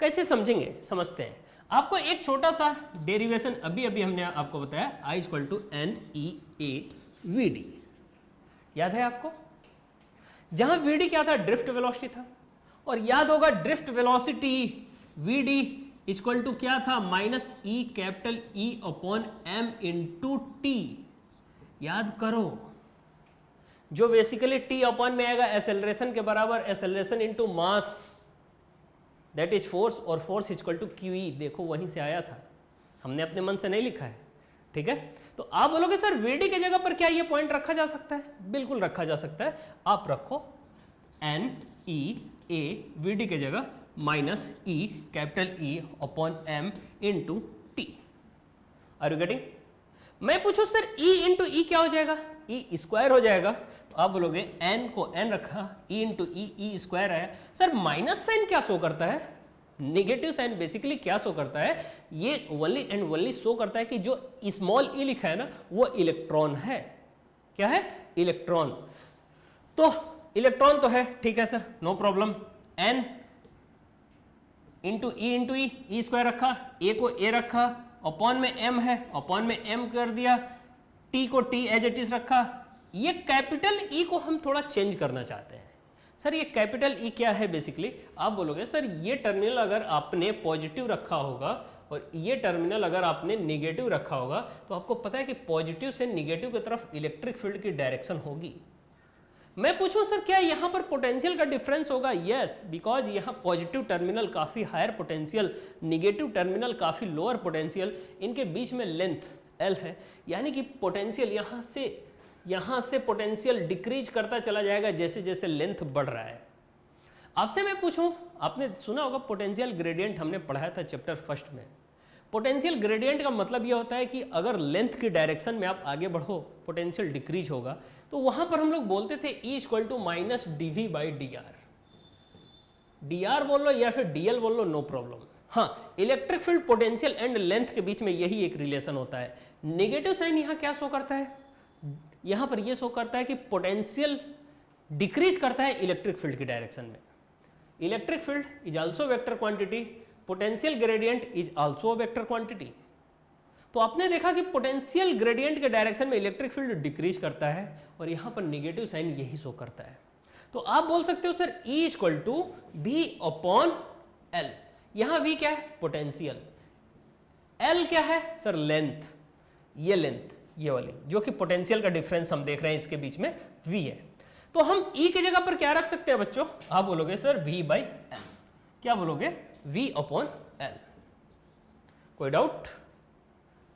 कैसे समझेंगे? समझते हैं। आपको एक छोटा सा डेरिवेशन अभी अभी हमने आपको बताया, I equal to N E A V D, याद है आपको? जहां वी डी क्या था? ड्रिफ्ट वेलोसिटी था। और याद होगा drift velocity V D equal to क्या था? Minus E capital E upon M into T. याद करो, जो बेसिकली टी अपॉन में आएगा एसेलरेशन के बराबर, acceleration into mass that is force, और force equal to Q E. देखो वहीं से आया था, हमने अपने मन से नहीं लिखा है। ठीक है, तो आप बोलोगे सर वीडी के जगह पर क्या ये पॉइंट रखा जा सकता है? बिल्कुल रखा जा सकता है। आप रखो एन ई ए वीडी के जगह minus E capital E upon M into T. Are you getting? मैं पूछूं सर ई इंटू ई क्या हो जाएगा? ई स्क्वायर हो जाएगा। तो आप बोलोगे एन को एन रखा, ई इंटू ई स्क्वायर है। सर माइनस साइन क्या शो करता है? नेगेटिव साइन बेसिकली क्या शो करता है? ये ओनली एंड ओनली शो करता है कि जो स्मॉल ई लिखा है ना वो इलेक्ट्रॉन है। क्या है? इलेक्ट्रॉन। तो इलेक्ट्रॉन तो है, ठीक है sir, no problem. N into E square रखा, ए को ए रखा, अपॉन में एम है, अपॉन में एम कर दिया, टी को टी एज इट इज रखा। ये कैपिटल ई को हम थोड़ा चेंज करना चाहते हैं। सर ये कैपिटल ई क्या है? बेसिकली आप बोलोगे सर ये टर्मिनल अगर आपने पॉजिटिव रखा होगा और ये टर्मिनल अगर आपने निगेटिव रखा होगा तो आपको पता है कि पॉजिटिव से निगेटिव की तरफ इलेक्ट्रिक फील्ड की डायरेक्शन होगी। मैं पूछूं सर क्या यहाँ पर पोटेंशियल का डिफरेंस होगा? यस, बिकॉज यहाँ पॉजिटिव टर्मिनल काफी हायर पोटेंशियल, निगेटिव टर्मिनल काफी लोअर पोटेंशियल, इनके बीच में लेंथ एल है, यानी कि पोटेंशियल यहाँ से पोटेंशियल डिक्रीज करता चला जाएगा जैसे जैसे लेंथ बढ़ रहा है। आपसे मैं पूछूं, आपने सुना होगा पोटेंशियल ग्रेडियंट, हमने पढ़ाया था चैप्टर फर्स्ट में। पोटेंशियल ग्रेडियंट का मतलब यह होता है कि अगर लेंथ की डायरेक्शन में आप आगे बढ़ो पोटेंशियल डिक्रीज होगा। तो वहां पर हम लोग बोलते थे E equal to minus D V by D R. D R बोल लो या फिर डी एल बोल लो, नो प्रॉब्लम। हाँ, electric field potential and length के बीच में यही एक रिलेशन होता है। नेगेटिव साइन यहाँ क्या शो करता है? यहाँ पर यह शो करता है कि पोटेंशियल डिक्रीज करता है इलेक्ट्रिक फील्ड की डायरेक्शन में। Electric field is also vector quantity, potential gradient is also vector quantity. तो आपने देखा कि पोटेंशियल ग्रेडियंट के डायरेक्शन में इलेक्ट्रिक फील्ड डिक्रीज करता है और यहां पर नेगेटिव साइन यही शो करता है। तो आप बोल सकते हो sir E equal to V upon L. यहां V क्या है? पोटेंशियल। L क्या है सर? लेंथ। ये लेंथ ये वाली जो कि पोटेंशियल का डिफरेंस हम देख रहे हैं इसके बीच में V है। तो हम E की जगह पर क्या रख सकते हैं बच्चों? आप बोलोगे सर V बाई एल। क्या बोलोगे? V upon L. कोई डाउट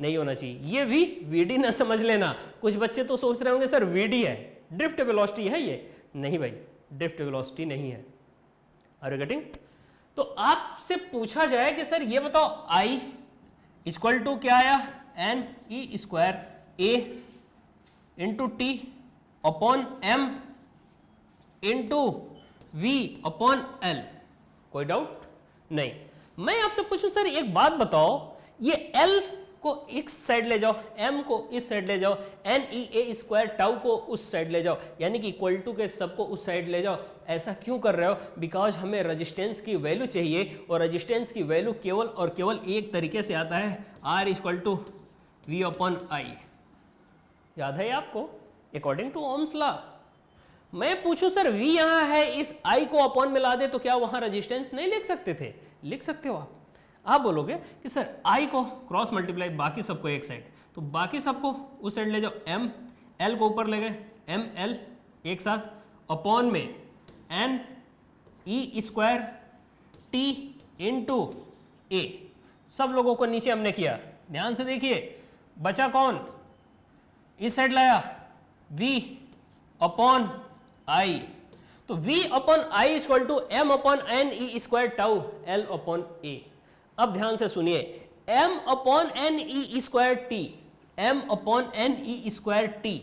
नहीं होना चाहिए। ये V VD ना समझ लेना। कुछ बच्चे तो सोच रहे होंगे सर VD है, ड्रिफ्ट वेलोसिटी है ये। नहीं भाई, ड्रिफ्ट वेलोसिटी नहीं है। Are you getting? तो आपसे पूछा जाए कि सर ये बताओ I इक्वल टू क्या आया, N E square A into T upon M into V upon L. कोई डाउट नहीं। मैं आपसे पूछूं सर एक बात बताओ, ये एल को इस साइड ले जाओ, एम को इस साइड ले जाओ, एन ई ए स्क्वायर टाउ को उस साइड ले जाओ, यानी कि इक्वल टू के सबको उस साइड ले जाओ। ऐसा क्यों कर रहे हो? बिकॉज हमें रेजिस्टेंस की वैल्यू चाहिए, और रेजिस्टेंस की वैल्यू केवल और केवल एक तरीके से आता है, R equal to V upon I. याद है आपको, अकॉर्डिंग टू ओम्स लॉ। मैं पूछूं सर v यहां है, इस i को अपॉन में ला दे तो क्या वहां रेजिस्टेंस नहीं लिख सकते थे? लिख सकते हो आप बोलोगे कि सर i को क्रॉस मल्टीप्लाई बाकी सबको एक साइड, तो बाकी सबको उस साइड ले जाओ, m l को ऊपर ले गए, m l एक साथ अपॉन में n e square t into a। सब लोगों को नीचे हमने किया, ध्यान से देखिए, बचा कौन? इस साइड लाया v अपॉन आई, तो v upon I equal to M upon N E square tau L upon A. अब ध्यान से सुनिए, m upon N E square T, m upon N E square T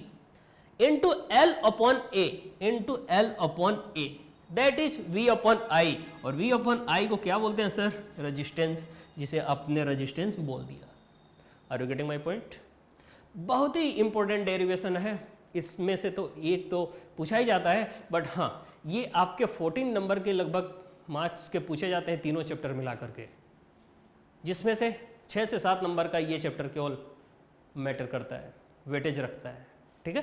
into L upon A into L upon A, that is v upon I. और v अपॉन आई को क्या बोलते हैं सर? रेजिस्टेंस, जिसे आपने रेजिस्टेंस बोल दिया। Are you getting my point? बहुत ही इंपॉर्टेंट डेरिवेशन है, इसमें से तो एक तो पूछा ही जाता है, बट हाँ ये आपके 14 नंबर के लगभग मार्क्स के पूछे जाते हैं तीनों चैप्टर मिला करके, जिसमें से 6 से 7 नंबर का ये चैप्टर केवल मैटर करता है, वेटेज रखता है। ठीक है,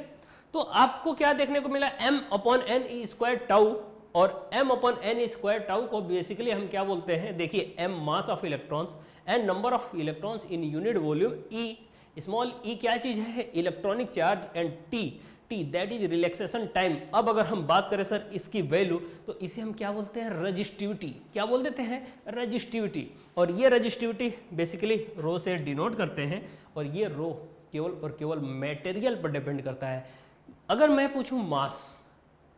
तो आपको क्या देखने को मिला? m upon N E square tau, और m upon N E square tau को बेसिकली हम क्या बोलते हैं? देखिए, m mass of electrons and number of electrons in unit volume, e small e क्या चीज है? Electronic charge, and t that is relaxation time. अब अगर हम बात करें सर इसकी वैल्यू, तो इसे हम क्या बोलते हैं? रजिस्टिविटी। क्या बोल देते हैं? रजिस्टिविटी। और ये रजिस्टिविटी बेसिकली रो से डिनोट करते हैं, और ये रो केवल और केवल मटेरियल पर डिपेंड करता है। अगर मैं पूछूं मास,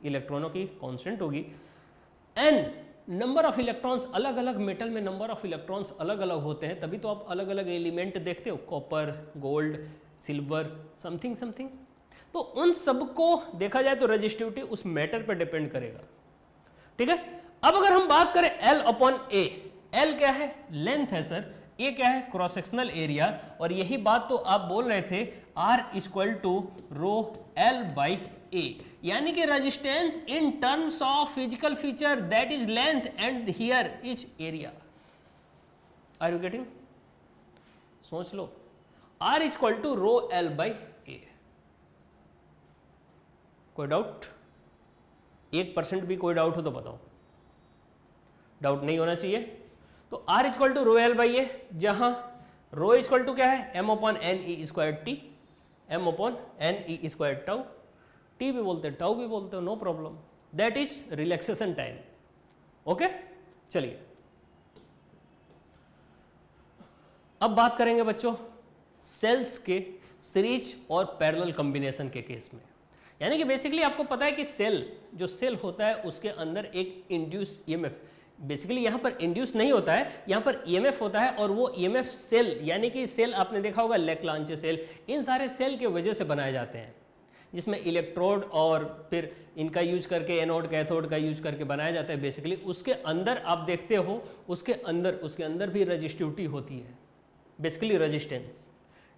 इलेक्ट्रॉनों की कांस्टेंट होगी, एन नंबर ऑफ इलेक्ट्रॉन्स, अलग अलग मेटल में नंबर ऑफ इलेक्ट्रॉन्स अलग अलग होते हैं, तभी तो आप अलग अलग एलिमेंट देखते हो, copper, gold, silver, something something. तो उन सबको देखा जाए तो रजिस्टिविटी उस मैटर पर डिपेंड करेगा। ठीक है, अब अगर हम बात करें L अपॉन ए, L क्या है? लेंथ है सर, ए क्या है? Cross sectional area. और यही बात तो आप बोल रहे थे, R equal to rho L by A, यानी कि resistance in terms of physical feature, that is length and here is area. Are you getting? सोच लो, R equal to rho L by A. कोई डाउट? 1% भी कोई डाउट हो तो बताओ, डाउट नहीं होना चाहिए। तो R equal to rho L by A, जहां रो इक्वल टू क्या है? m upon N E square T, m upon N E square tau, T भी बोलते हैं, टाउ भी बोलते हो, no problem, that is relaxation time. Okay, चलिए अब बात करेंगे बच्चों सेल्स के सीरीज और पैरेलल कॉम्बिनेशन के केस में। यानी कि बेसिकली आपको पता है कि जो सेल होता है उसके अंदर एक इंड्यूस ईएमएफ, बेसिकली यहाँ पर इंड्यूस नहीं होता है, यहाँ पर ईएमएफ होता है, और वो ईएमएफ सेल, यानी कि सेल आपने देखा होगा लेक्लांचे सेल, इन सारे सेल के वजह से बनाए जाते हैं, जिसमें इलेक्ट्रोड और फिर इनका यूज करके एनोड कैथोड का यूज करके बनाया जाता है। बेसिकली उसके अंदर आप देखते हो, उसके अंदर भी रजिस्टिविटी होती है, बेसिकली रेजिस्टेंस।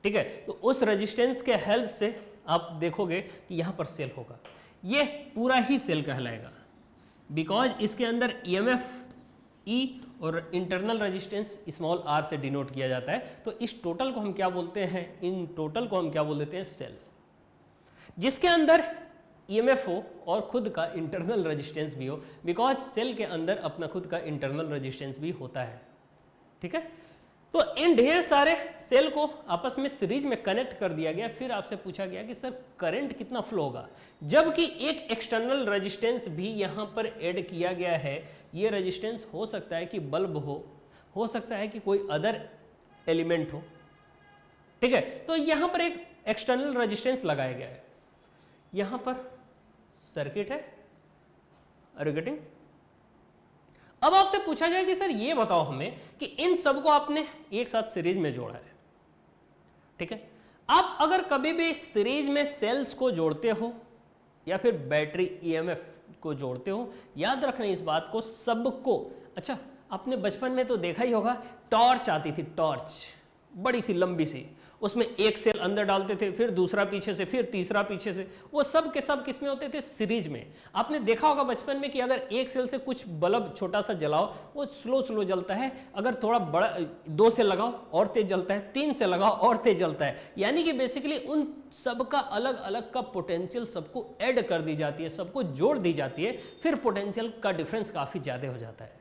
ठीक है, तो उस रेजिस्टेंस के हेल्प से आप देखोगे कि यहाँ पर सेल होगा, ये पूरा ही सेल कहलाएगा, बिकॉज इसके अंदर ईएमएफ ई और इंटरनल रेजिस्टेंस स्मॉल आर से डिनोट किया जाता है। तो इस टोटल को हम क्या बोलते हैं? इन टोटल को हम क्या बोल देते हैं? सेल, जिसके अंदर ईएमएफ हो और खुद का इंटरनल रेजिस्टेंस भी हो, बिकॉज सेल के अंदर अपना खुद का इंटरनल रेजिस्टेंस भी होता है। ठीक है, तो इन ढेर सारे सेल को आपस में सीरीज में कनेक्ट कर दिया गया। फिर आपसे पूछा गया कि सर करंट कितना फ्लो होगा, जबकि एक एक्सटर्नल रेजिस्टेंस भी यहाँ पर ऐड किया गया है। ये रेजिस्टेंस हो सकता है कि बल्ब हो सकता है कि कोई अदर एलिमेंट हो। ठीक है, तो यहाँ पर एक एक्सटर्नल रेजिस्टेंस लगाया गया है, यहाँ पर सर्किट है। Are you getting? अब आपसे पूछा जाए कि सर ये बताओ हमें कि इन सबको आपने एक साथ सीरीज में जोड़ा है, ठीक है। आप अगर कभी भी सीरीज में सेल्स को जोड़ते हो या फिर बैटरी ईएमएफ को जोड़ते हो, याद रखना इस बात को सबको। अच्छा, आपने बचपन में तो देखा ही होगा, टॉर्च आती थी, टॉर्च बड़ी सी लंबी सी, उसमें एक सेल अंदर डालते थे, फिर दूसरा पीछे से, फिर तीसरा पीछे से, वो सब के सब किसमें होते थे? सीरीज में। आपने देखा होगा बचपन में कि अगर एक सेल से कुछ बल्ब छोटा सा जलाओ वो स्लो स्लो जलता है, अगर थोड़ा बड़ा 2 से लगाओ और तेज जलता है, 3 से लगाओ और तेज जलता है। यानी कि बेसिकली उन सबका अलग अलग का पोटेंशियल सबको ऐड कर दी जाती है, सबको जोड़ दी जाती है, फिर पोटेंशियल का डिफरेंस काफ़ी ज़्यादा हो जाता है।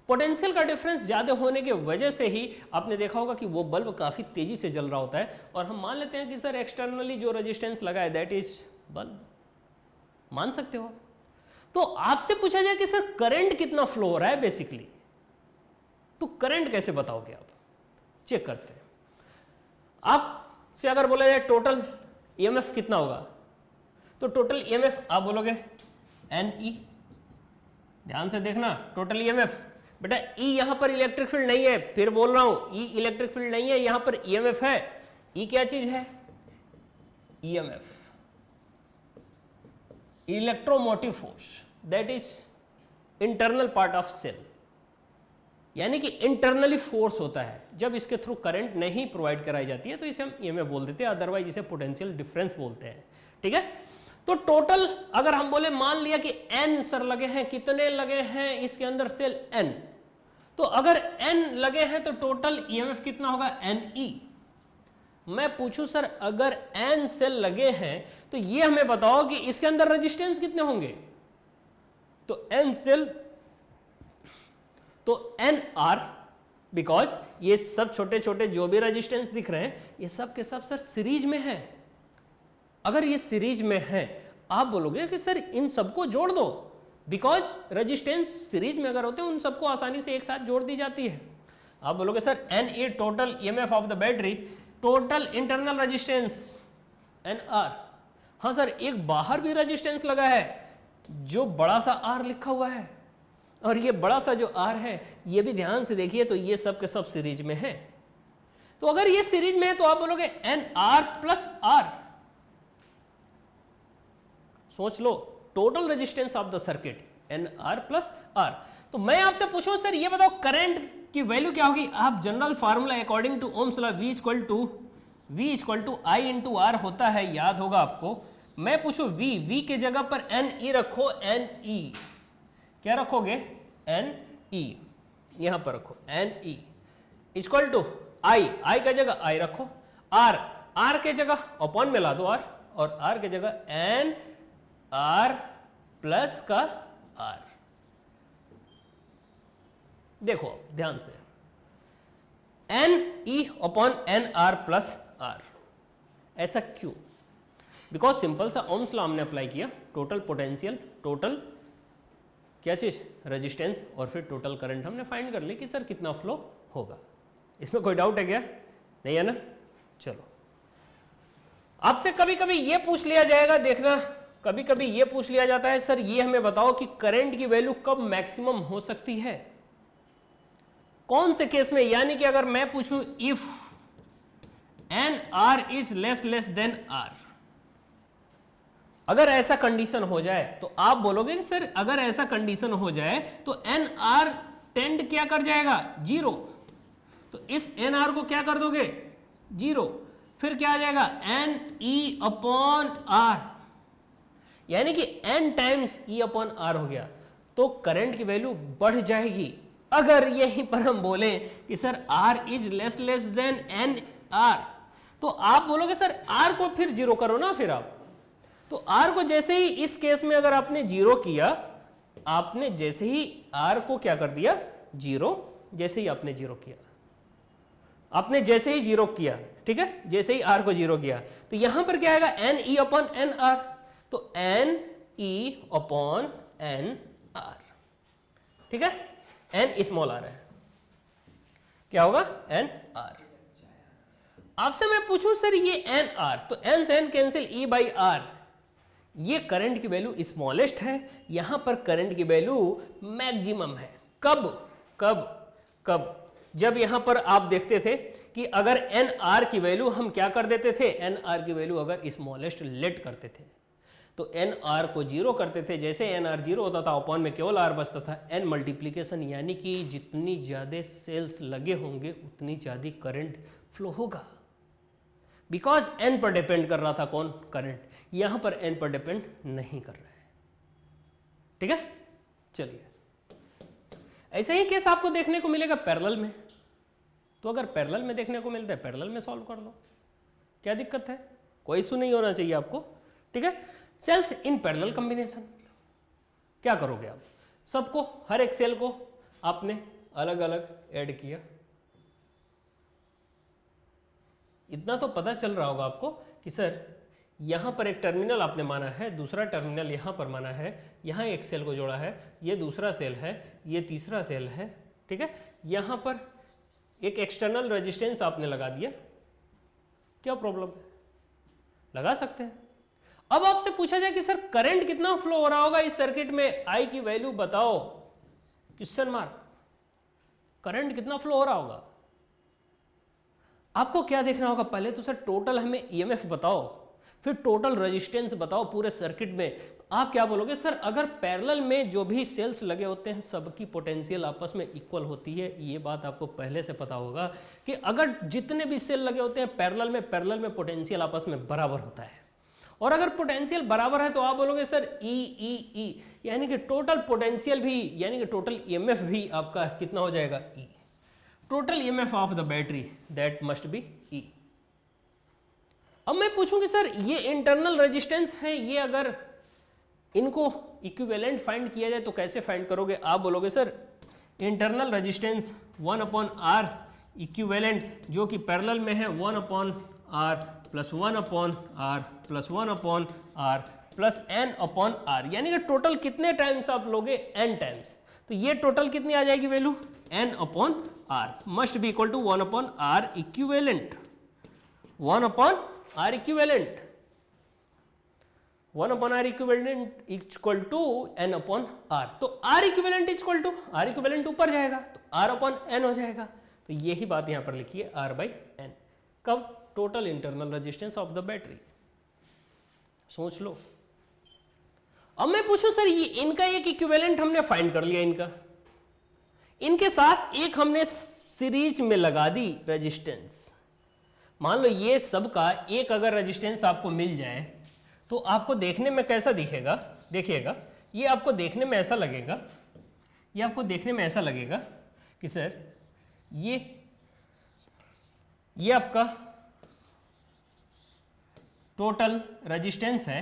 पोटेंशियल का डिफरेंस ज़्यादा होने की वजह से ही आपने देखा होगा कि वो बल्ब काफ़ी तेज़ी से जल रहा होता है, और हम मान लेते हैं कि सर एक्सटर्नली जो रेजिस्टेंस लगा है दैट इज बल्ब, मान सकते हो। तो आपसे पूछा जाए कि सर करंट कितना फ्लो हो रहा है बेसिकली, तो करंट कैसे बताओगे आप? चेक करते हैं। आपसे अगर बोला जाए टोटल ईएमएफ कितना होगा, तो टोटल ईएमएफ आप बोलोगे NE। ध्यान से देखना, टोटल ईएमएफ बेटा, ई यहां पर इलेक्ट्रिक फील्ड नहीं है, फिर बोल रहा हूं ई इलेक्ट्रिक फील्ड नहीं है, यहां पर ईएमएफ है। ई क्या चीज है? EMF, electromotive force, that is internal part of cell, यानी कि इंटरनली फोर्स होता है। जब इसके थ्रू करंट नहीं प्रोवाइड कराई जाती है तो इसे हम ईएमएफ बोल देते हैं, अदरवाइज इसे पोटेंशियल डिफरेंस बोलते हैं। ठीक है, तो टोटल अगर हम बोले, मान लिया कि n सर लगे हैं, कितने लगे हैं इसके अंदर सेल? n। तो अगर n लगे हैं तो टोटल ईएमएफ कितना होगा? NE। मैं पूछूं सर अगर n सेल लगे हैं तो ये हमें बताओ कि इसके अंदर रेजिस्टेंस कितने होंगे? तो n सेल तो NR, बिकॉज ये सब छोटे छोटे जो भी रेजिस्टेंस दिख रहे हैं ये सब के सब सर सीरीज में है। अगर ये सीरीज में है, आप बोलोगे कि सर इन सबको जोड़ दो, बिकॉज रेजिस्टेंस सीरीज में अगर होते हैं उन सबको आसानी से एक साथ जोड़ दी जाती है। आप बोलोगे sir NE total EMF of the battery, total internal resistance NR। हाँ सर, एक बाहर भी रेजिस्टेंस लगा है जो बड़ा सा R लिखा हुआ है, और ये बड़ा सा जो R है ये भी ध्यान से देखिए, तो ये सब के सब सीरीज में है। तो अगर ये सीरीज में है तो आप बोलोगे NR प्लस R। सोच लो, total resistance of the circuit NR plus R। तो मैं आपसे पूछूं सर ये बताओ करंट की वैल्यू क्या होगी? आप general formula according to Ohm's law V equal to I into R होता है, याद होगा आपको। मैं पूछूं V के जगह पर NE रखो, NE क्या रखोगे? NE, यहां पर रखो NE इक्वल टू I का जगह I रखो, R के जगह अपॉन में ला दो R, और R के जगह NR प्लस का R। देखो ध्यान से, NE upon NR plus R, ऐसा क्यों? बिकॉज सिंपल सा ओम्स लॉ हमने अप्लाई किया, टोटल पोटेंशियल, टोटल क्या चीज? रेजिस्टेंस, और फिर टोटल करंट हमने फाइंड कर ली कि सर कितना फ्लो होगा। इसमें कोई डाउट है क्या? नहीं है ना? चलो, आपसे कभी कभी ये पूछ लिया जाएगा, देखना कभी कभी ये पूछ लिया जाता है, सर ये हमें बताओ कि करंट की वैल्यू कब मैक्सिमम हो सकती है, कौन से केस में? यानी कि अगर मैं पूछूं if NR is less than R, अगर ऐसा कंडीशन हो जाए तो आप बोलोगे कि सर अगर ऐसा कंडीशन हो जाए तो NR टेंड क्या कर जाएगा? 0। तो इस NR को क्या कर दोगे? 0। फिर क्या आ जाएगा? NE अपॉन R, यानी कि N times E upon R हो गया, तो करंट की वैल्यू बढ़ जाएगी। अगर यहीं पर हम बोले कि sir R is less than NR, तो आप बोलोगे सर R को फिर 0 करो ना। फिर आप तो R को जैसे ही इस केस में अगर आपने 0 किया, आपने जैसे ही R को क्या कर दिया? 0। जैसे ही आपने 0 किया, आपने जैसे ही 0 किया, ठीक है, जैसे ही R को 0 किया, तो यहां पर क्या आएगा? NE upon NR। तो NE अपॉन NR, ठीक है, N स्मॉल r है, क्या होगा? NR। आपसे मैं पूछूं सर ये NR, तो N से N cancel, E by R, ये करंट की वैल्यू स्मॉलेस्ट है, यहां पर करंट की वैल्यू मैक्सिमम है। कब कब कब? जब यहां पर आप देखते थे कि अगर एन आर की वैल्यू हम क्या कर देते थे, एन आर की वैल्यू अगर स्मॉलेस्ट लेट करते थे तो एन आर को जीरो करते थे, जैसे एन आर जीरो होता था अपॉन में केवल आर बचता था, एन मल्टीप्लीकेशन, यानी कि जितनी ज़्यादा सेल्स लगे होंगे उतनी ज़्यादा करंट फ्लो होगा, बिकॉज एन पर डिपेंड कर रहा था कौन, करंट। यहां पर एन पर डिपेंड नहीं कर रहा है। ठीक है, चलिए ऐसे ही केस आपको देखने को मिलेगा पैरेलल में। तो अगर पैरेलल में देखने को मिलता है पैरेलल में सॉल्व कर लो, क्या दिक्कत है, कोई इशू नहीं होना चाहिए आपको। ठीक है, सेल्स इन पैरेलल कॉम्बिनेशन, क्या करोगे आप, सबको, हर एक सेल को आपने अलग अलग ऐड किया। इतना तो पता चल रहा होगा आपको कि सर यहां पर एक टर्मिनल आपने माना है, दूसरा टर्मिनल यहां पर माना है, यहां एक सेल को जोड़ा है, ये दूसरा सेल है, ये तीसरा सेल है। ठीक है, यहां पर एक एक्सटर्नल रेजिस्टेंस आपने लगा दिया, क्या प्रॉब्लम है, लगा सकते हैं। अब आपसे पूछा जाए कि सर करंट कितना फ्लो हो रहा होगा इस सर्किट में, आई की वैल्यू बताओ, क्वेश्चन मार्क, करंट कितना फ्लो हो रहा होगा। आपको क्या देखना होगा, पहले तो सर टोटल हमें ईएमएफ बताओ, फिर टोटल रेजिस्टेंस बताओ पूरे सर्किट में। तो आप क्या बोलोगे, सर अगर पैरेलल में जो भी सेल्स लगे होते हैं सबकी पोटेंशियल आपस में इक्वल होती है। ये बात आपको पहले से पता होगा कि अगर जितने भी सेल लगे होते हैं पैरेलल में पोटेंशियल आपस में बराबर होता है। और अगर पोटेंशियल बराबर है तो आप बोलोगे सर ई, यानी कि टोटल पोटेंशियल भी, यानी कि टोटल ईएमएफ भी आपका कितना हो जाएगा, E. Total EMF of the battery that must be E. अब मैं पूछूंगी सर ये इंटरनल रेजिस्टेंस है, ये अगर इनको इक्विवेलेंट फाइंड किया जाए तो कैसे फाइंड करोगे। आप बोलोगे sir internal resistance 1/R equivalent जो कि पैरेलल में है 1/R plus 1/R plus 1/R plus n/R, यानी कि टोटल कितने टाइम्स आप लोगे, n टाइम्स। तो ये टोटल कितनी आ जाएगी value, n/R must be equal to 1/R equivalent, 1/R equivalent, 1/R equivalent equal to n/R। तो R equivalent equal to, R equivalent ऊपर जाएगा तो R/n हो जाएगा। तो यही बात यहां पर लिखी है R/n। कब, total internal resistance of the battery. सोच लो। अब मैं पूछूं सर ये इनका एक इक्विवेलेंट हमने फाइंड कर लिया, इनके साथ एक हमने सीरीज में लगा दी रेजिस्टेंस। मान लो ये सब का एक अगर रेजिस्टेंस आपको मिल जाए तो आपको देखने में कैसा दिखेगा, देखिएगा ये आपको देखने में ऐसा लगेगा, ये आपको देखने में ऐसा लगेगा कि सर ये आपका टोटल रेजिस्टेंस है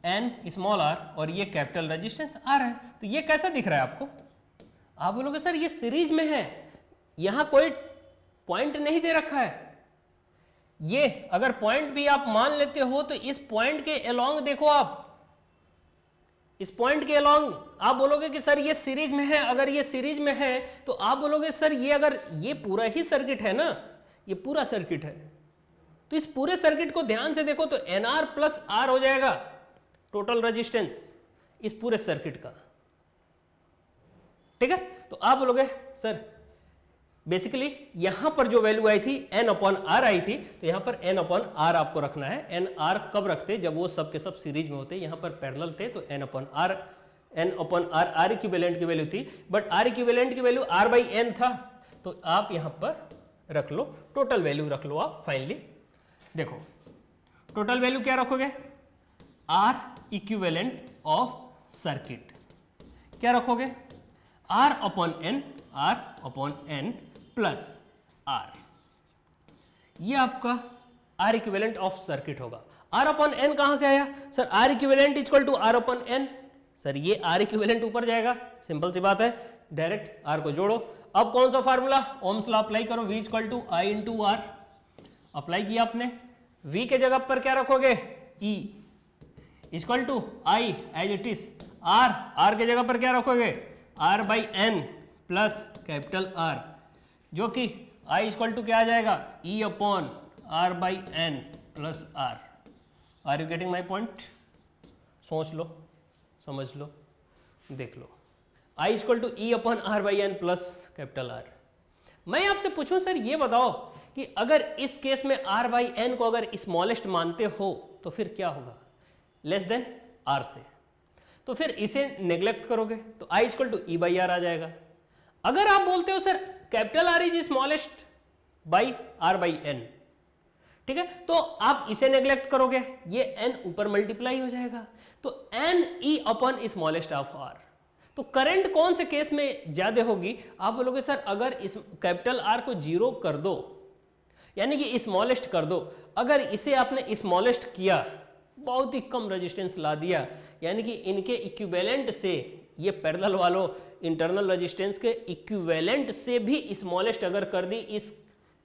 एन स्मॉल आर और ये कैपिटल रेजिस्टेंस आर है। तो ये कैसा दिख रहा है आपको, आप बोलोगे सर ये सीरीज में है, यहां कोई पॉइंट नहीं दे रखा है। ये अगर पॉइंट भी आप मान लेते हो तो इस पॉइंट के अलोंग देखो, आप इस पॉइंट के अलोंग आप बोलोगे कि सर ये सीरीज में है। अगर ये सीरीज में है तो आप बोलोगे सर ये अगर ये पूरा ही सर्किट है ना, ये पूरा सर्किट है, तो इस पूरे सर्किट को ध्यान से देखो तो NR प्लस R हो जाएगा टोटल रेजिस्टेंस इस पूरे सर्किट का। ठीक है, तो आप बोलोगे सर बेसिकली यहां पर जो वैल्यू आई थी n/R आई थी, तो यहां पर n/R आपको रखना है। nR कब रखते, जब वो सब के सब सीरीज में होते, यहां पर पैरेलल थे तो n/R R इक्विवेलेंट की वैल्यू थी, बट R इक्विवेलेंट की वैल्यू R/n था, तो आप यहां पर रख लो, टोटल वैल्यू रख लो आप फाइनली। देखो टोटल वैल्यू क्या रखोगे, R इक्विवेलेंट ऑफ सर्किट क्या रखोगे, R/n प्लस R, ये आपका R इक्विवेलेंट ऑफ सर्किट होगा। R/n कहां से आया sir, R equivalent equal to R/n। Sir ये R इक्विवेलेंट ऊपर जाएगा, सिंपल सी बात है, डायरेक्ट R को जोड़ो। अब कौन सा फार्मूला, ओम्स लॉ अप्लाई करो, V equal to I into R। Apply किया आपने, V के जगह पर क्या रखोगे, E equal to I as it is, R के जगह पर क्या रखोगे, R/n प्लस कैपिटल R, जो कि I इक्वल टू क्या आ जाएगा, E/R/n plus R। Are you getting my point, सोच लो, समझ लो, देख लो। I equal to E upon R by N plus capital R. मैं आपसे पूछूं सर ये बताओ कि अगर इस केस में r बाई एन को अगर स्मॉलेस्ट मानते हो तो फिर क्या होगा, लेस देन r से, तो फिर इसे नेग्लेक्ट करोगे तो i equal to E by R आ जाएगा। अगर आप बोलते हो sir capital R is smallest by r by N, ठीक है, तो आप इसे नेग्लेक्ट करोगे, ये n ऊपर मल्टीप्लाई हो जाएगा, तो n e upon smallest of r। तो करंट कौन से केस में ज्यादा होगी, आप बोलोगे सर अगर इस कैपिटल R को जीरो कर दो, यानी कि स्मॉलेस्ट कर दो, अगर इसे आपने स्मॉलेस्ट किया, बहुत ही कम रेजिस्टेंस ला दिया, यानी कि इनके इक्विवेलेंट से, ये पैरेलल वालों इंटरनल रेजिस्टेंस के इक्विवेलेंट से भी स्मॉलेस्ट अगर कर दी इस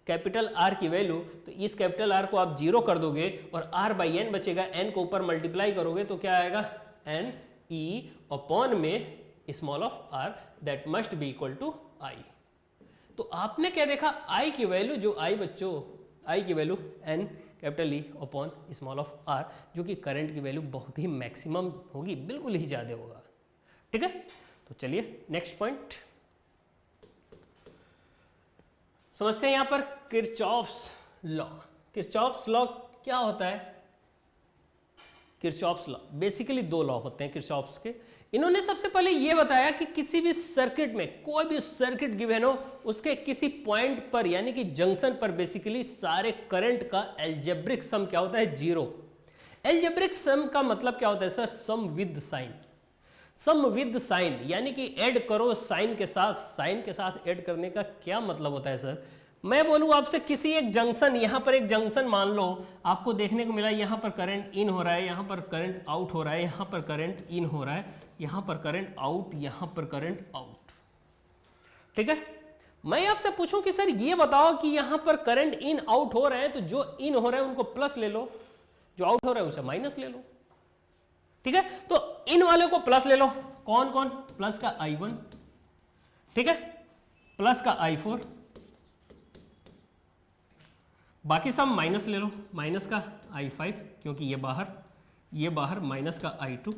कैपिटल R की वैल्यू, तो इस कैपिटल R को आप जीरो कर दोगे और R बाई एन बचेगा, n को ऊपर मल्टीप्लाई करोगे तो क्या आएगा, n e अपॉन में small of r that must be equal to i। तो आपने क्या देखा, i की वैल्यू जो i बच्चों, i की value n capital E upon small of r, जो कि करंट की वैल्यू बहुत ही मैक्सिमम होगी, बिल्कुल ही ज्यादा होगा, ठीक है। तो चलिए नेक्स्ट पॉइंट समझते हैं। यहां पर किरचॉफ्स लॉ, किरचॉफ्स लॉ क्या होता है, किरचॉफ्स लॉ बेसिकली दो लॉ होते हैं किरचॉफ्स के। इन्होंने सबसे पहले यह बताया कि किसी भी सर्किट में, कोई भी सर्किट गिवन हो, उसके किसी पॉइंट पर यानी कि जंक्शन पर बेसिकली सारे करंट का एल्जेब्रिक सम क्या होता है, जीरो। एल्जेब्रिक सम का मतलब क्या होता है sir, sum with sign. Sum with sign यानी कि ऐड करो साइन के साथ, साइन के साथ ऐड करने का क्या मतलब होता है सर, मैं बोलूं आपसे किसी एक जंक्शन, यहां पर एक जंक्शन मान लो आपको देखने को मिला, यहां पर करंट इन हो रहा है, यहां पर करंट आउट हो रहा है, यहां पर करंट इन हो रहा है, यहां पर करंट आउट, यहां पर करंट आउट, ठीक है। मैं आपसे पूछूं कि सर ये बताओ कि यहां पर करंट इन आउट हो रहे हैं, तो जो इन हो रहे हैं उनको प्लस ले लो, जो आउट हो रहा है उसे माइनस ले लो, ठीक है। तो इन वाले को प्लस ले लो, कौन कौन, प्लस का I1, ठीक है, प्लस का I4, बाकी सब माइनस ले लो, माइनस का I5 क्योंकि ये बाहर, माइनस का I2,